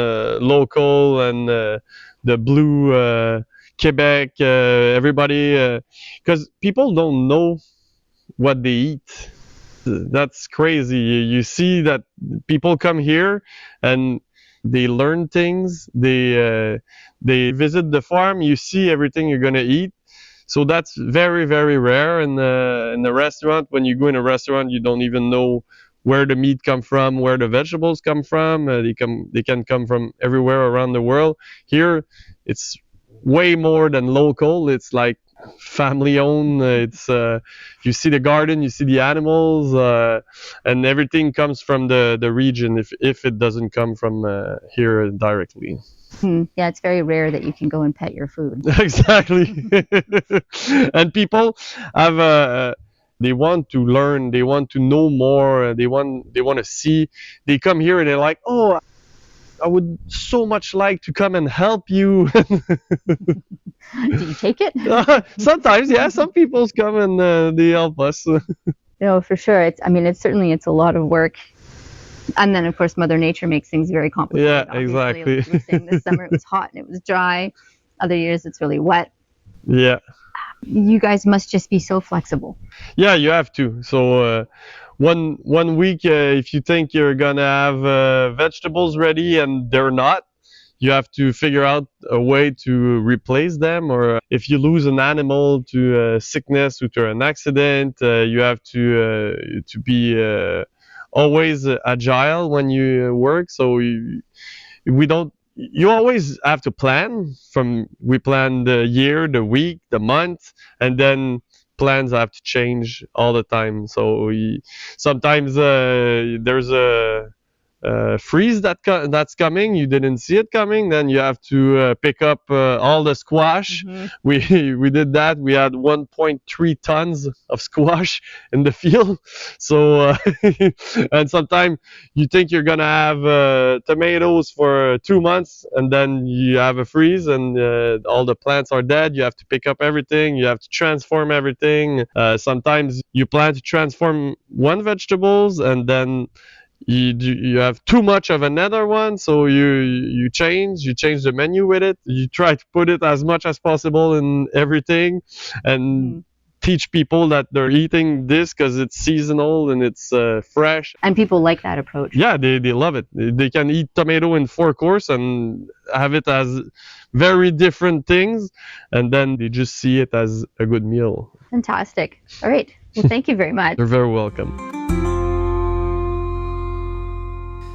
local and the blue Quebec, everybody, because people don't know what they eat. That's crazy. You see that people come here and they learn things. They visit the farm. You see everything you're gonna eat. So that's very, very rare in the restaurant. When you go in a restaurant, you don't even know where the meat come from, where the vegetables come from. They can come from everywhere around the world. Here, it's way more than local. It's like family owned. It's you see the garden, you see the animals, and everything comes from the region. If it doesn't come from here directly. Yeah, it's very rare that you can go and pet your food. Exactly. And people have they want to learn, they want to know more, they want to see. They come here and they're like, oh, I would so much like to come and help you. Do you take it? Sometimes, yeah. Some people come and they help us. No, for sure. It's a lot of work. And then, of course, Mother Nature makes things very complicated. Yeah, obviously. exactly. Like we were saying, this summer it was hot and it was dry. Other years it's really wet. Yeah. You guys must just be so flexible. Yeah, you have to. So one week, if you think you're gonna have vegetables ready and they're not, you have to figure out a way to replace them. Or if you lose an animal to sickness or to an accident, you have to be always agile when you work. So we don't you always have to plan. We plan the year, the week, the month, and then plans have to change all the time. So sometimes there's a freeze that's coming. You didn't see it coming. Then you have to pick up all the squash. We did that. We had 1.3 tons of squash in the field. So and sometimes you think you're gonna have tomatoes for 2 months, and then you have a freeze, and all the plants are dead. You have to pick up everything. You have to transform everything. Sometimes you plan to transform one vegetables, and then you have too much of another one, so you change the menu with it. You try to put it as much as possible in everything, and teach people that they're eating this because it's seasonal and it's fresh. And people like that approach. Yeah, they love it. They can eat tomato in 4 course and have it as very different things, and then they just see it as a good meal. Fantastic. All right. Well, thank you very much. You're very welcome.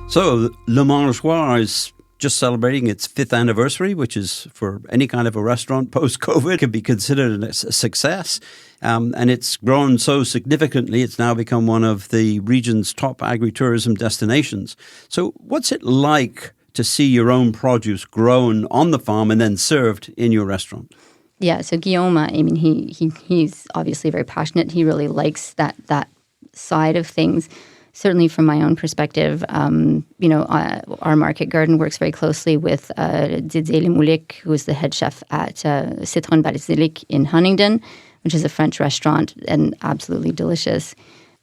So, Le Mangeoir is just celebrating its 5th anniversary, which is, for any kind of a restaurant post-COVID, could be considered a success. And it's grown so significantly, it's now become one of the region's top agritourism destinations. So what's it like to see your own produce grown on the farm and then served in your restaurant? Yeah, so Guillaume, I mean, he's obviously very passionate. He really likes that side of things. Certainly from my own perspective, our market garden works very closely with Didier Lemoulic, who is the head chef at Citron Basilic in Huntingdon, which is a French restaurant and absolutely delicious.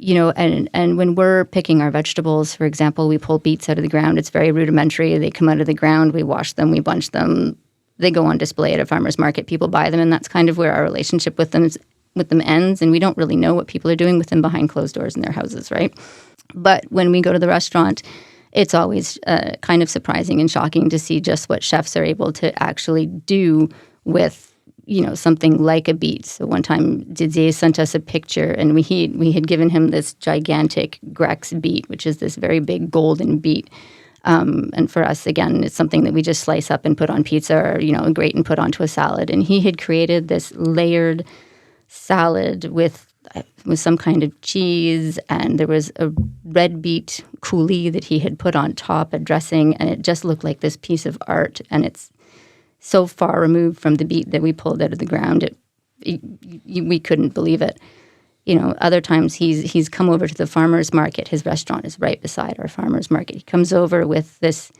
And when we're picking our vegetables, for example, we pull beets out of the ground. It's very rudimentary. They come out of the ground. We wash them. We bunch them. They go on display at a farmer's market. People buy them, and that's kind of where our relationship with them ends. And we don't really know what people are doing with them behind closed doors in their houses, right? But when we go to the restaurant, it's always kind of surprising and shocking to see just what chefs are able to actually do with, something like a beet. So one time Didier sent us a picture, and we had given him this gigantic Grex beet, which is this very big golden beet. And for us, again, it's something that we just slice up and put on pizza or, grate and put onto a salad. And he had created this layered salad with some kind of cheese, and there was a red beet coulis that he had put on top, a dressing, and it just looked like this piece of art. And it's so far removed from the beet that we pulled out of the ground, we couldn't believe it. Other times he's come over to the farmer's market. His restaurant is right beside our farmer's market. He comes over with this,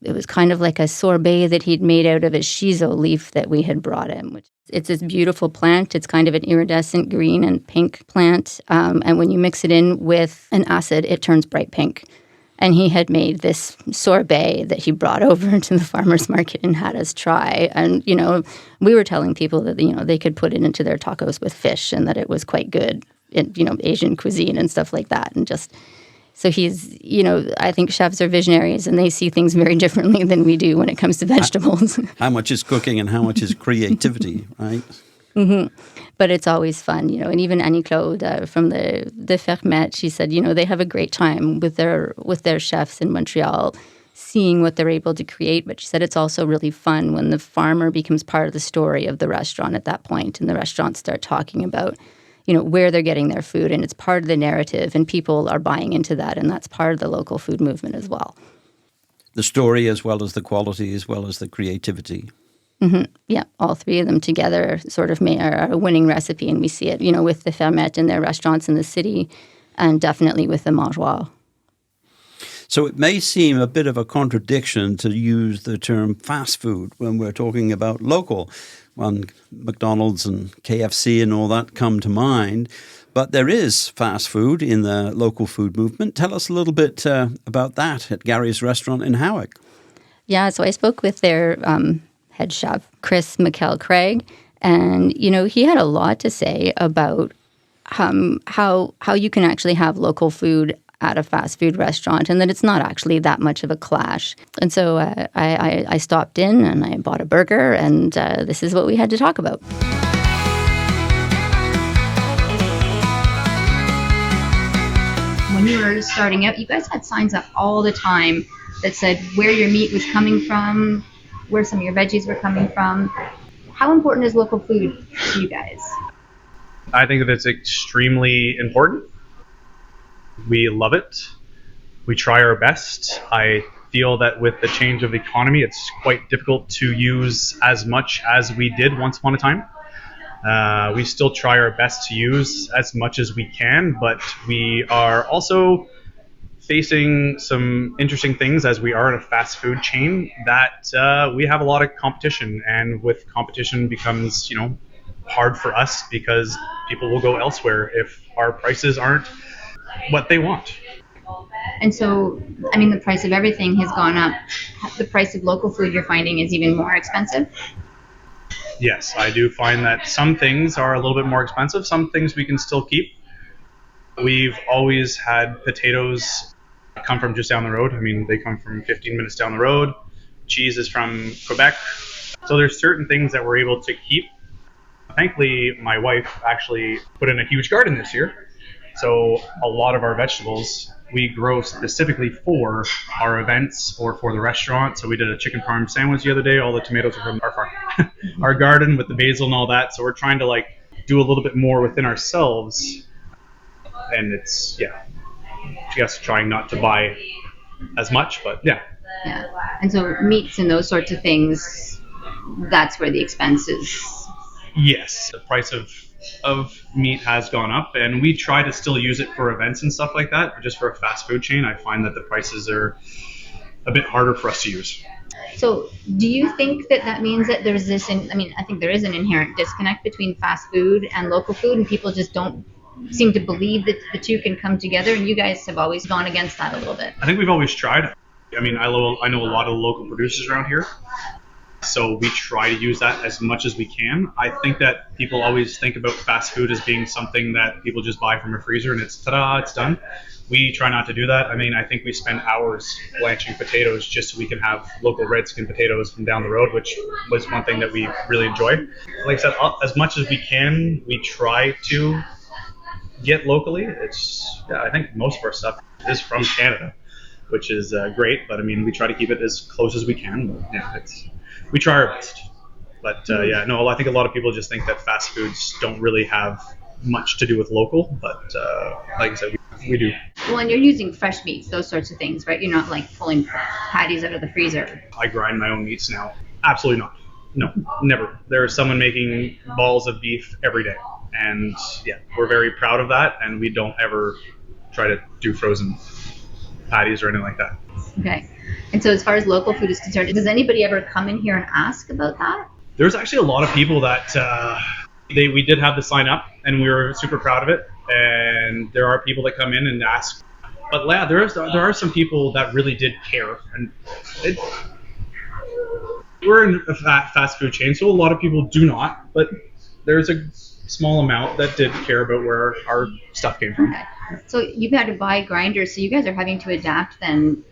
it was kind of like a sorbet that he'd made out of a shiso leaf that we had brought him. It's this beautiful plant. It's kind of an iridescent green and pink plant. And when you mix it in with an acid, it turns bright pink. And he had made this sorbet that he brought over to the farmer's market and had us try. And, we were telling people that, they could put it into their tacos with fish and that it was quite good in, Asian cuisine and stuff like that. And just, so he's, I think chefs are visionaries and they see things very differently than we do when it comes to vegetables. How much is cooking and how much is creativity, right? Mm-hmm. But it's always fun, and even Claude from the Fermette, she said, they have a great time with their chefs in Montreal, seeing what they're able to create. But she said it's also really fun when the farmer becomes part of the story of the restaurant at that point, and the restaurants start talking about, where they're getting their food, and it's part of the narrative, and people are buying into that, and that's part of the local food movement as well. The story as well as the quality as well as the creativity. Mm-hmm. Yeah, all three of them together sort of are a winning recipe, and we see it, with the Fermette and their restaurants in the city, and definitely with the Mangeoir. So it may seem a bit of a contradiction to use the term fast food when we're talking about local. When McDonald's and KFC and all that come to mind, but there is fast food in the local food movement. Tell us a little bit about that at Gary's restaurant in Howick. Yeah, so I spoke with their head chef, Mckell-Craig, and, he had a lot to say about how you can actually have local food at a fast food restaurant, and that it's not actually that much of a clash. And so I stopped in and I bought a burger, and this is what we had to talk about. When you were starting out, you guys had signs up all the time that said where your meat was coming from, where some of your veggies were coming from. How important is local food to you guys? I think that it's extremely important. We love it. We try our best. I feel that with the change of the economy, it's quite difficult to use as much as we did once upon a time. We still try our best to use as much as we can, but we are also facing some interesting things as we are in a fast food chain that we have a lot of competition, and with competition becomes, hard for us because people will go elsewhere if our prices aren't what they want. And so, the price of everything has gone up. The price of local food you're finding is even more expensive? Yes, I do find that some things are a little bit more expensive. Some things we can still keep. We've always had potatoes come from just down the road. They come from 15 minutes down the road. Cheese is from Quebec. So there's certain things that we're able to keep. Thankfully, my wife actually put in a huge garden this year. So a lot of our vegetables we grow specifically for our events or for the restaurant. So we did a chicken parm sandwich the other day. All the tomatoes are from our farm, our garden with the basil and all that. So we're trying to do a little bit more within ourselves. And it's, just trying not to buy as much, but yeah. Yeah. And so meats and those sorts of things, that's where the expense is. Yes. The price of meat has gone up, and we try to still use it for events and stuff like that, but just for a fast food chain, I find that the prices are a bit harder for us to use. So do you think that means that there's this, I think there is an inherent disconnect between fast food and local food, and people just don't seem to believe that the two can come together, and you guys have always gone against that a little bit? I think we've always tried. I know a lot of local producers around here, so we try to use that as much as we can. I think that people always think about fast food as being something that people just buy from a freezer and it's ta-da, it's done. We try not to do that. I think we spend hours blanching potatoes just so we can have local red skin potatoes from down the road, which was one thing that we really enjoy. Like I said, as much as we can, we try to get locally. I think most of our stuff is from Canada, which is great, but we try to keep it as close as we can. But, we try our best. But I think a lot of people just think that fast foods don't really have much to do with local, but like I said, we do. Well, and you're using fresh meats, those sorts of things, right? You're not pulling patties out of the freezer. I grind my own meats now. Absolutely not. No, never. There's someone making balls of beef every day. And we're very proud of that, and we don't ever try to do frozen patties or anything like that. Okay. And so as far as local food is concerned, does anybody ever come in here and ask about that? There's actually a lot of people that we did have the sign up, and we were super proud of it. And there are people that come in and ask. But there are some people that really did care. And we're in a fast food chain, so a lot of people do not. But there's a small amount that did care about where our stuff came from. Okay. So you've had to buy grinders, so you guys are having to adapt then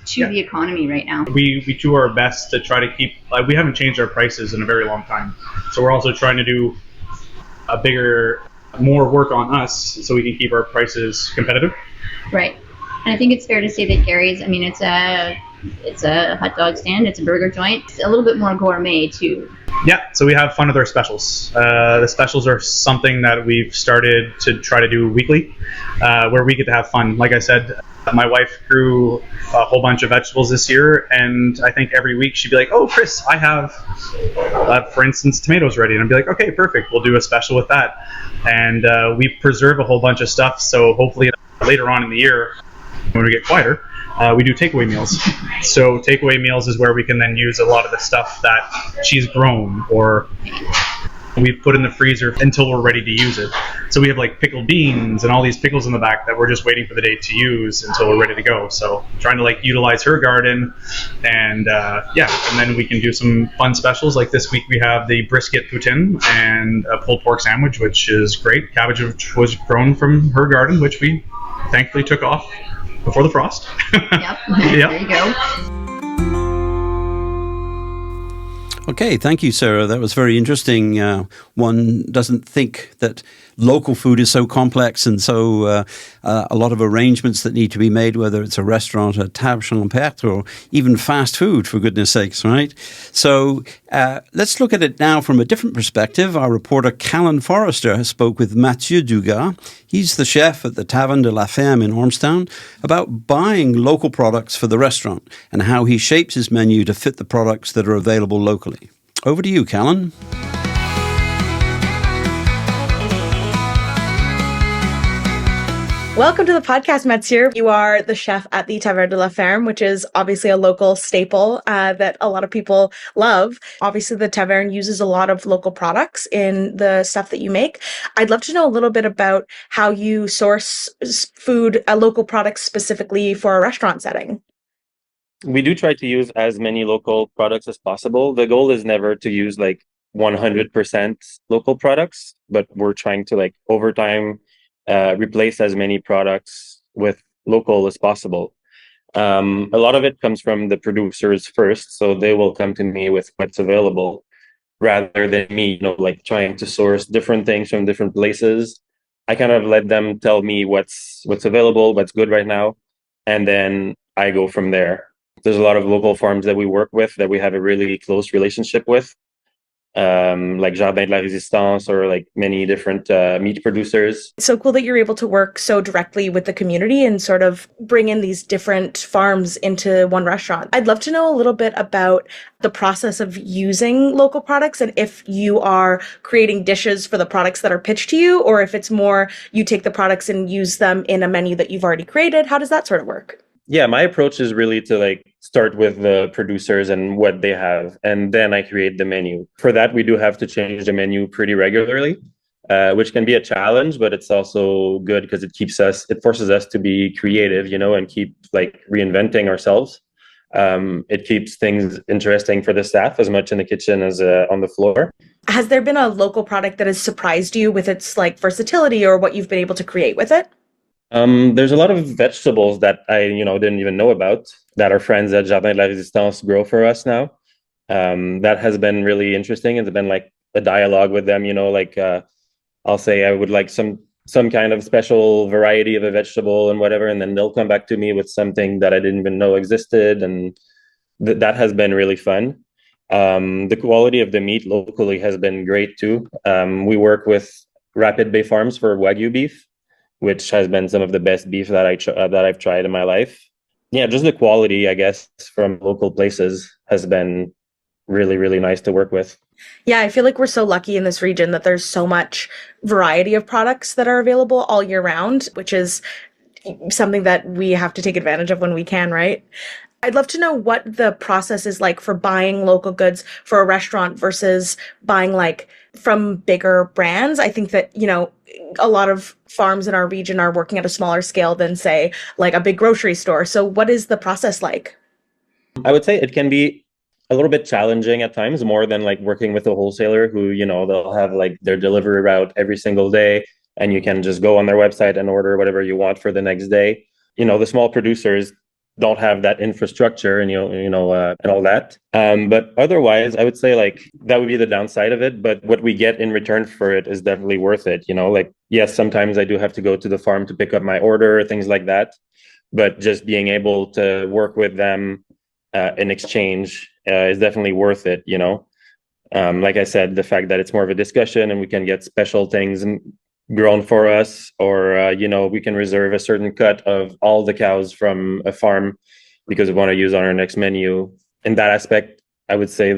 to the economy right now. We do our best to try to keep, we haven't changed our prices in a very long time. So we're also trying to do more work on us so we can keep our prices competitive. Right. And I think it's fair to say that Gary's, it's a hot dog stand, it's a burger joint. It's a little bit more gourmet too. Yeah, so we have fun with our specials. The specials are something that we've started to try to do weekly, where we get to have fun. Like I said, my wife grew a whole bunch of vegetables this year, and I think every week she'd be like, "Oh, Chris, I have, for instance, tomatoes ready." And I'd be like, "Okay, perfect. We'll do a special with that." And we preserve a whole bunch of stuff, so hopefully later on in the year, when we get quieter, we do takeaway meals. So takeaway meals is where we can then use a lot of the stuff that she's grown or we've put in the freezer until we're ready to use it. So we have pickled beans and all these pickles in the back that we're just waiting for the day to use until we're ready to go. So trying to utilize her garden and and then we can do some fun specials. Like this week we have the brisket poutine and a pulled pork sandwich, which is great. Cabbage which was grown from her garden, which we thankfully took off before the frost. Yep. There you go. Okay, thank you, Sarah. That was very interesting. One doesn't think that local food is so complex and so a lot of arrangements that need to be made, whether it's a restaurant, a table Champêtre, or even fast food, for goodness sakes, right? So let's look at it now from a different perspective. Our reporter Callan Forrester spoke with Mathieu Dugas. He's the chef at the Taverne de la Ferme in Ormstown about buying local products for the restaurant and how he shapes his menu to fit the products that are available locally. Over to you, Callan. Welcome to the podcast, Mathieu. You are the chef at the Taverne de la Ferme, which is obviously a local staple that a lot of people love. Obviously, the Taverne uses a lot of local products in the stuff that you make. I'd love to know a little bit about how you source food, local products specifically for a restaurant setting. We do try to use as many local products as possible. The goal is never to use like 100% local products, but we're trying to over time replace as many products with local as possible. A lot of it comes from the producers first, so they will come to me with what's available rather than me, trying to source different things from different places. I kind of let them tell me what's available, what's good right now, and then I go from there. There's a lot of local farms that we work with that we have a really close relationship with, like Jardin de la Résistance or many different meat producers. It's so cool that you're able to work so directly with the community and sort of bring in these different farms into one restaurant. I'd love to know a little bit about the process of using local products and if you are creating dishes for the products that are pitched to you, or if it's more you take the products and use them in a menu that you've already created. How does that sort of work? Yeah, my approach is really to start with the producers and what they have, and then I create the menu. For that, we do have to change the menu pretty regularly, which can be a challenge, but it's also good because it forces us to be creative, and keep reinventing ourselves. It keeps things interesting for the staff as much in the kitchen as on the floor. Has there been a local product that has surprised you with its versatility or what you've been able to create with it? There's a lot of vegetables that I, didn't even know about that our friends at Jardin de la Résistance grow for us now. That has been really interesting. It's been a dialogue with them, I'll say I would like some kind of special variety of a vegetable and whatever, and then they'll come back to me with something that I didn't even know existed, and that has been really fun. The quality of the meat locally has been great too. We work with Rapid Bay Farms for Wagyu beef, which has been some of the best beef that I've tried in my life. Yeah, just the quality, I guess, from local places has been really, really nice to work with. Yeah, I feel like we're so lucky in this region that there's so much variety of products that are available all year round, which is something that we have to take advantage of when we can, right? I'd love to know what the process is like for buying local goods for a restaurant versus buying from bigger brands. I think that, a lot of farms in our region are working at a smaller scale than, say, a big grocery store. So what is the process like? I would say it can be a little bit challenging at times, more than working with a wholesaler who, they'll have their delivery route every single day, and you can just go on their website and order whatever you want for the next day. The small producers don't have that infrastructure and and all that. But otherwise, I would say that would be the downside of it. But what we get in return for it is definitely worth it. Yes, sometimes I do have to go to the farm to pick up my order, things like that. But just being able to work with them in exchange is definitely worth it. Like I said, the fact that it's more of a discussion and we can get special things grown for us, or we can reserve a certain cut of all the cows from a farm because we want to use on our next menu. In that aspect, I would say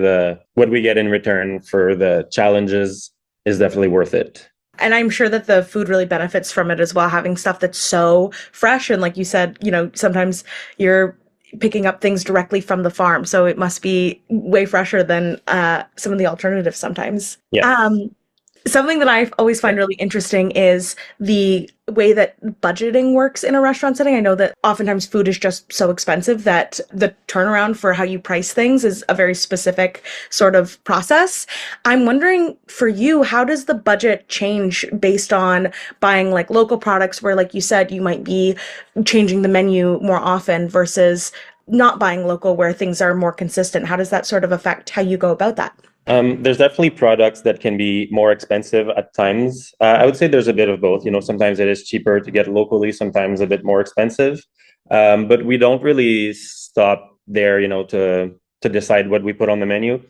what we get in return for the challenges is definitely worth it. And I'm sure that the food really benefits from it as well, having stuff that's so fresh. And like you said, sometimes you're picking up things directly from the farm, so it must be way fresher than some of the alternatives sometimes. Yeah. Something that I always find really interesting is the way that budgeting works in a restaurant setting. I know that oftentimes food is just so expensive that the turnaround for how you price things is a very specific sort of process. I'm wondering for you, how does the budget change based on buying local products where, like you said, you might be changing the menu more often versus not buying local where things are more consistent? How does that sort of affect how you go about that? There's definitely products that can be more expensive at times. I would say there's a bit of both. Sometimes it is cheaper to get locally, sometimes a bit more expensive. But we don't really stop there, to decide what we put on the menu.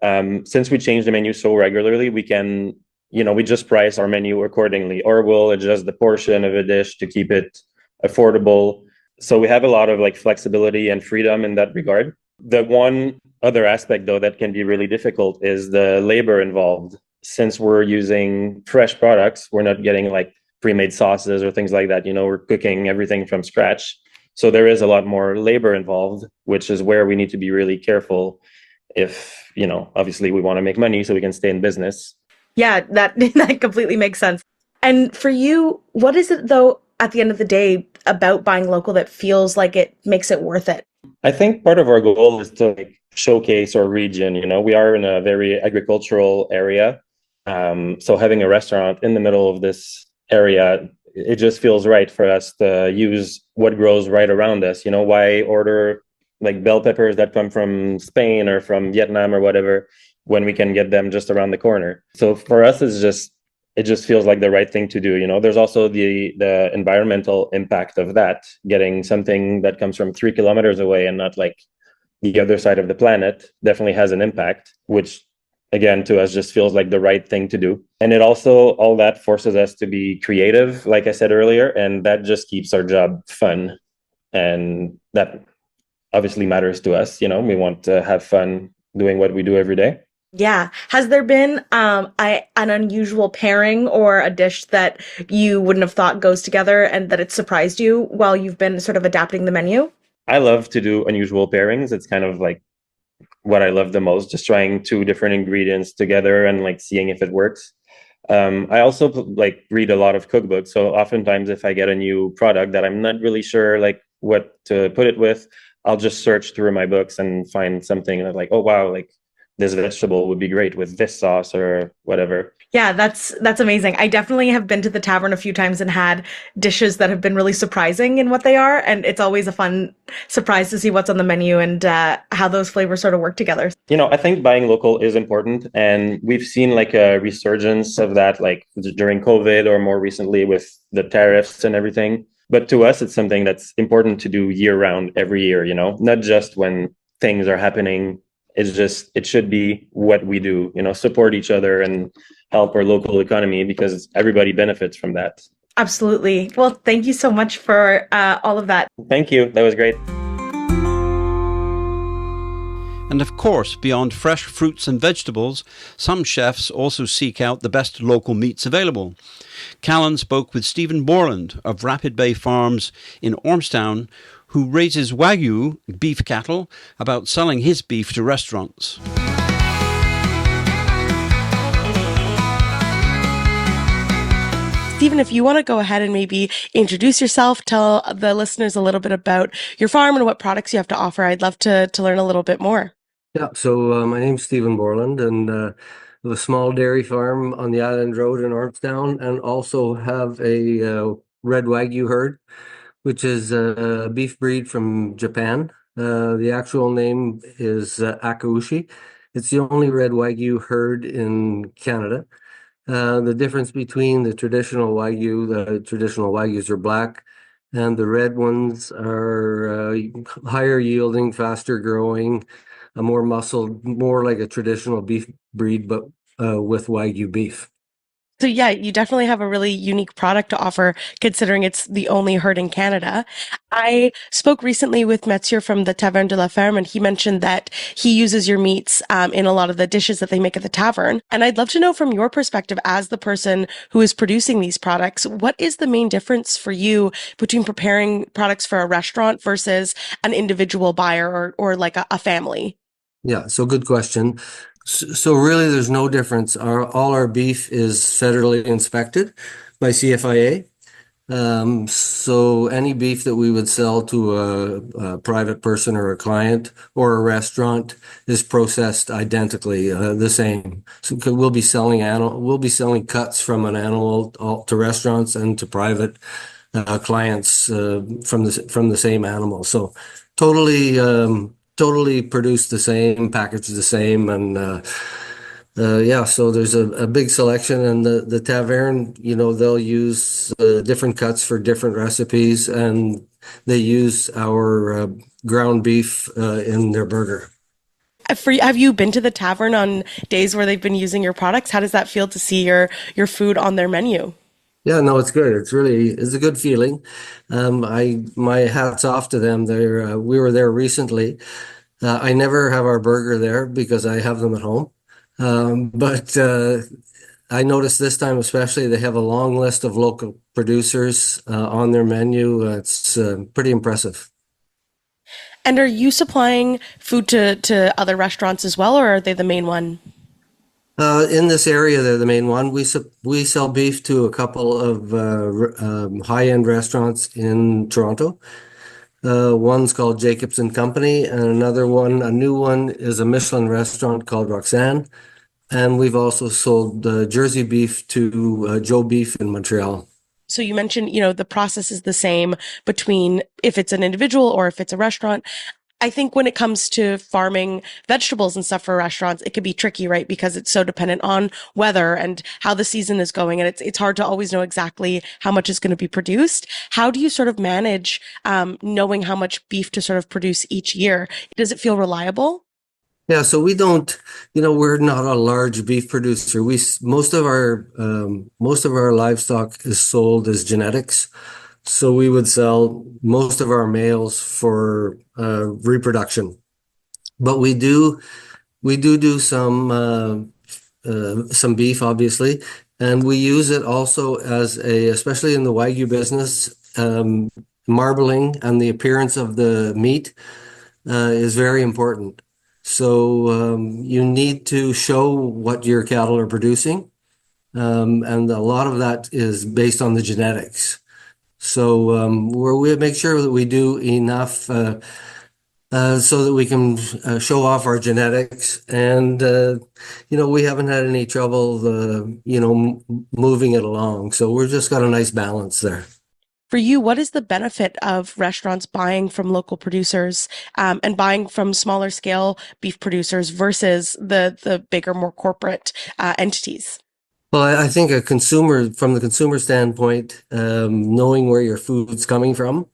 Since we change the menu so regularly, we can, we just price our menu accordingly, or we'll adjust the portion of a dish to keep it affordable. So we have a lot of flexibility and freedom in that regard. The one other aspect, though, that can be really difficult is the labor involved. Since we're using fresh products, we're not getting pre-made sauces or things like that. We're cooking everything from scratch. So there is a lot more labor involved, which is where we need to be really careful if, obviously we want to make money so we can stay in business. Yeah, that completely makes sense. And for you, what is it, though, at the end of the day about buying local that feels like it makes it worth it? I think part of our goal is to showcase our region. We are in a very agricultural area. So having a restaurant in the middle of this area, it just feels right for us to use what grows right around us. Why order bell peppers that come from Spain or from Vietnam or whatever when we can get them just around the corner? So for us, it just feels like the right thing to do. There's also the environmental impact of that, getting something that comes from 3 kilometers away and not the other side of the planet definitely has an impact, which again, to us just feels like the right thing to do. And it also, all that forces us to be creative, like I said earlier, and that just keeps our job fun. And that obviously matters to us. We want to have fun doing what we do every day. Yeah. Has there been an unusual pairing or a dish that you wouldn't have thought goes together and that it surprised you while you've been sort of adapting the menu? I love to do unusual pairings. It's kind of what I love the most, just trying 2 different ingredients together and seeing if it works. I also read a lot of cookbooks. So oftentimes if I get a new product that I'm not really sure what to put it with, I'll just search through my books and find something that oh wow, this vegetable would be great with this sauce or whatever. Yeah, that's amazing. I definitely have been to the tavern a few times and had dishes that have been really surprising in what they are. And it's always a fun surprise to see what's on the menu and how those flavors sort of work together. I think buying local is important. And we've seen a resurgence of that during COVID or more recently with the tariffs and everything. But to us, it's something that's important to do year round, every year, not just when things are happening. It should be what we do, support each other and help our local economy because everybody benefits from that. Absolutely. Well, thank you so much for all of that. Thank you. That was great. And of course, beyond fresh fruits and vegetables, some chefs also seek out the best local meats available. Callan spoke with Stephen Borland of Rapid Bay Farms in Ormstown, who raises Wagyu beef cattle, about selling his beef to restaurants. Stephen, if you want to go ahead and maybe introduce yourself, tell the listeners a little bit about your farm and what products you have to offer, I'd love to learn a little bit more. Yeah, so my name's Stephen Borland, and I have a small dairy farm on the Island Road in Ormstown, and also have a red Wagyu herd, which is a beef breed from Japan. The actual name is Akaushi. It's the only red Wagyu herd in Canada. The difference between the traditional Wagyus are black, and the red ones are higher yielding, faster growing, more muscle, more like a traditional beef breed, but with Wagyu beef. So yeah, you definitely have a really unique product to offer, considering it's the only herd in Canada. I spoke recently with Mathieu from the Taverne de la Ferme, and he mentioned that he uses your meats in a lot of the dishes that they make at the tavern. And I'd love to know from your perspective as the person who is producing these products, what is the main difference for you between preparing products for a restaurant versus an individual buyer or a family? Yeah, so good question. So really, there's no difference. All our beef is federally inspected by CFIA. So any beef that we would sell to a private person or a client or a restaurant is processed identically the same. So we'll be selling cuts from an animal to restaurants and to private clients from the same animal. So totally produced the same, packaged the same, and yeah, so there's a big selection, and the tavern, they'll use different cuts for different recipes, and they use our ground beef in their burger. Have you been to the tavern on days where they've been using your products? How does that feel to see your food on their menu? Yeah, no, it's good. It's a good feeling. My hat's off to them. We were there recently. I never have our burger there because I have them at home. But I noticed this time especially they have a long list of local producers on their menu. It's pretty impressive. And are you supplying food to other restaurants as well, or are they the main one? In this area, they're the main one. We sell beef to a couple of high-end restaurants in Toronto. One's called Jacobs and Company, and a new one, is a Michelin restaurant called Roxanne. And we've also sold Jersey beef to Joe Beef in Montreal. So you mentioned, the process is the same between if it's an individual or if it's a restaurant. I think when it comes to farming vegetables and stuff for restaurants, it can be tricky, right? Because it's so dependent on weather and how the season is going. And it's hard to always know exactly how much is going to be produced. How do you sort of manage knowing how much beef to sort of produce each year? Does it feel reliable? Yeah, so we don't, we're not a large beef producer. Most of our livestock is sold as genetics. So we would sell most of our males for reproduction, but we do some beef, obviously, and we use it also especially in the Wagyu business, marbling and the appearance of the meat is very important. So you need to show what your cattle are producing, and a lot of that is based on the genetics. So we make sure that we do enough so that we can show off our genetics, and we haven't had any trouble moving it along. So we've just got a nice balance there. For you, what is the benefit of restaurants buying from local producers and buying from smaller scale beef producers versus the bigger, more corporate entities? Well, I think from the consumer standpoint, knowing where your food's coming from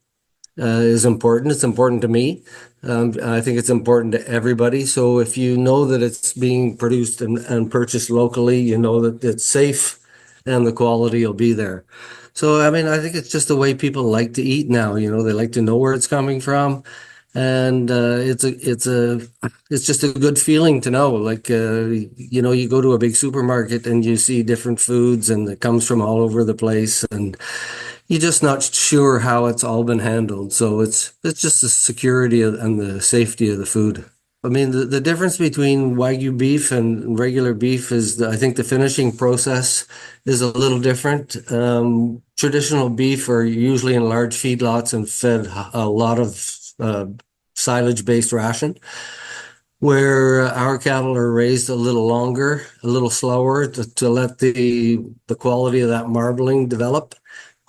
is important. It's important to me. I think it's important to everybody. So if you know that it's being produced and purchased locally, you know that it's safe and the quality will be there. So, I think it's just the way people like to eat now. They like to know where it's coming from. And it's just a good feeling to know, like, you go to a big supermarket and you see different foods and it comes from all over the place and you're just not sure how it's all been handled. So it's just the security and the safety of the food. The difference between Wagyu beef and regular beef is I think the finishing process is a little different. Traditional beef are usually in large feedlots and fed a lot of silage-based ration, where our cattle are raised a little longer, a little slower to let the quality of that marbling develop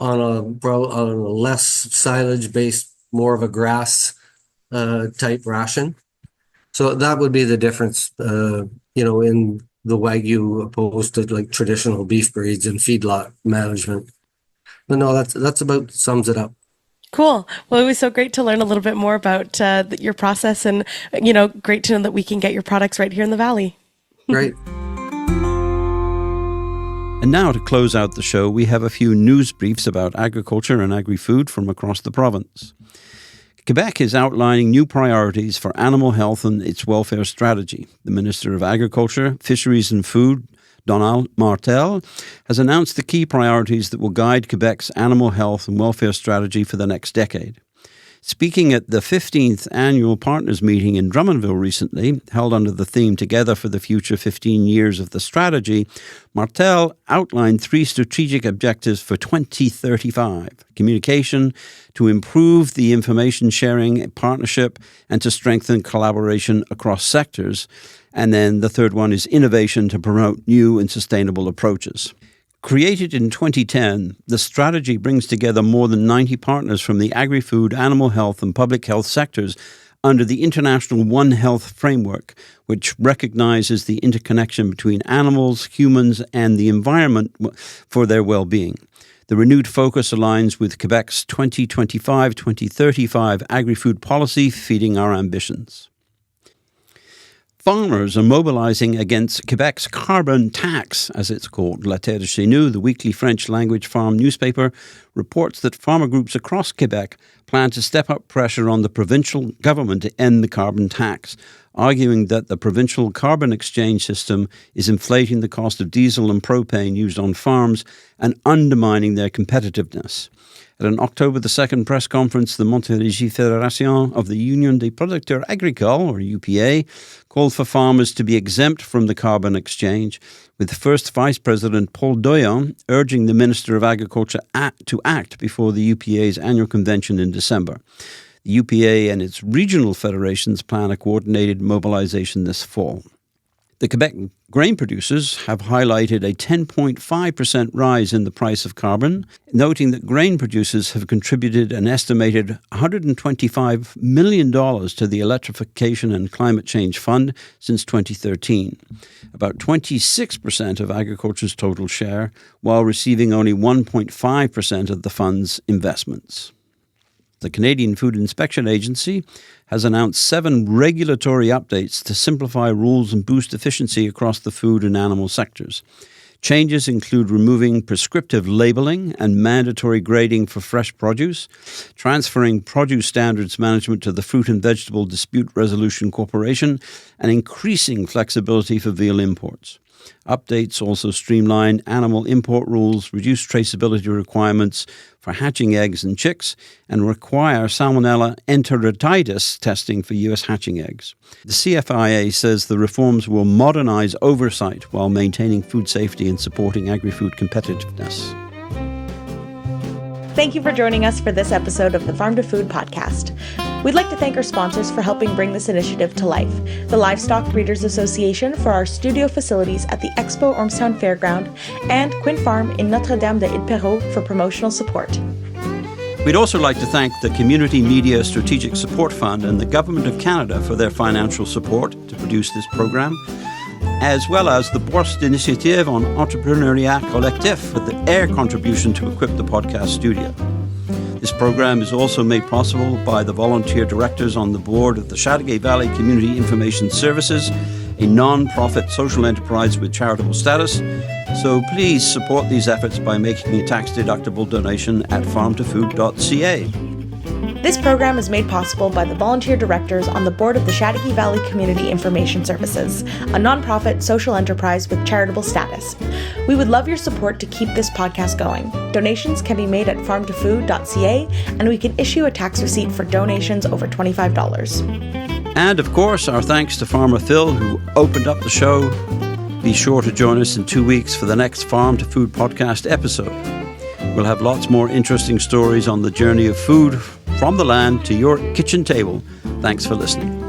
on a less silage-based, more of a grass type ration. So that would be the difference, in the Wagyu opposed to like traditional beef breeds and feedlot management. But no, that's about sums it up. Cool. Well, it was so great to learn a little bit more about your process, and great to know that we can get your products right here in the Valley. Great. And now, to close out the show, we have a few news briefs about agriculture and agri-food from across the province. Quebec is outlining new priorities for animal health and its welfare strategy. The Minister of Agriculture, Fisheries and Food, Donald Martel, has announced the key priorities that will guide Quebec's animal health and welfare strategy for the next decade. Speaking at the 15th annual partners meeting in Drummondville recently, held under the theme Together for the Future 15 Years of the Strategy, Martel outlined 3 strategic objectives for 2035. Communication, to improve the information sharing partnership, and to strengthen collaboration across sectors. And then the third one is innovation, to promote new and sustainable approaches. Created in 2010, the strategy brings together more than 90 partners from the agri-food, animal health and public health sectors under the international One Health framework, which recognizes the interconnection between animals, humans and the environment for their well-being. The renewed focus aligns with Quebec's 2025-2035 agri-food policy, feeding our ambitions. Farmers are mobilizing against Quebec's carbon tax, as it's called. La Terre de Chez Nous, the weekly French-language farm newspaper, reports that farmer groups across Quebec plan to step up pressure on the provincial government to end the carbon tax, arguing that the provincial carbon exchange system is inflating the cost of diesel and propane used on farms and undermining their competitiveness. At an October the 2nd press conference, the Montérégie Fédération of the Union des Producteurs Agricoles, or UPA, called for farmers to be exempt from the carbon exchange, with First Vice President Paul Doyon urging the Minister of Agriculture to act before the UPA's annual convention in December. The UPA and its regional federations plan a coordinated mobilization this fall. The Quebec grain producers have highlighted a 10.5% rise in the price of carbon, noting that grain producers have contributed an estimated $125 million to the Electrification and Climate Change Fund since 2013, about 26% of agriculture's total share, while receiving only 1.5% of the fund's investments. The Canadian Food Inspection Agency has announced 7 regulatory updates to simplify rules and boost efficiency across the food and animal sectors. Changes include removing prescriptive labeling and mandatory grading for fresh produce, transferring produce standards management to the Fruit and Vegetable Dispute Resolution Corporation, and increasing flexibility for veal imports. Updates also streamline animal import rules, reduce traceability requirements for hatching eggs and chicks, and require Salmonella enteritidis testing for U.S. hatching eggs. The CFIA says the reforms will modernize oversight while maintaining food safety and supporting agri-food competitiveness. Thank you for joining us for this episode of the Farm to Food podcast. We'd like to thank our sponsors for helping bring this initiative to life, the Livestock Breeders Association for our studio facilities at the Expo Ormstown Fairground, and Quinn Farm in Notre-Dame-de-Ile-Perrot for promotional support. We'd also like to thank the Community Media Strategic Support Fund and the Government of Canada for their financial support to produce this program, as well as the Bourse d'Initiative en Entrepreneuriat Collectif for their contribution to equip the podcast studio. This program is also made possible by the volunteer directors on the board of the Chateauguay Valley Community Information Services, a non-profit social enterprise with charitable status. So please support these efforts by making a tax-deductible donation at farmtofood.ca. This program is made possible by the volunteer directors on the board of the Chateauguay Valley Community Information Services, a nonprofit social enterprise with charitable status. We would love your support to keep this podcast going. Donations can be made at farmtofood.ca, and we can issue a tax receipt for donations over $25. And of course, our thanks to Farmer Phil, who opened up the show. Be sure to join us in 2 weeks for the next Farm to Food podcast episode. We'll have lots more interesting stories on the journey of food from the land to your kitchen table. Thanks for listening.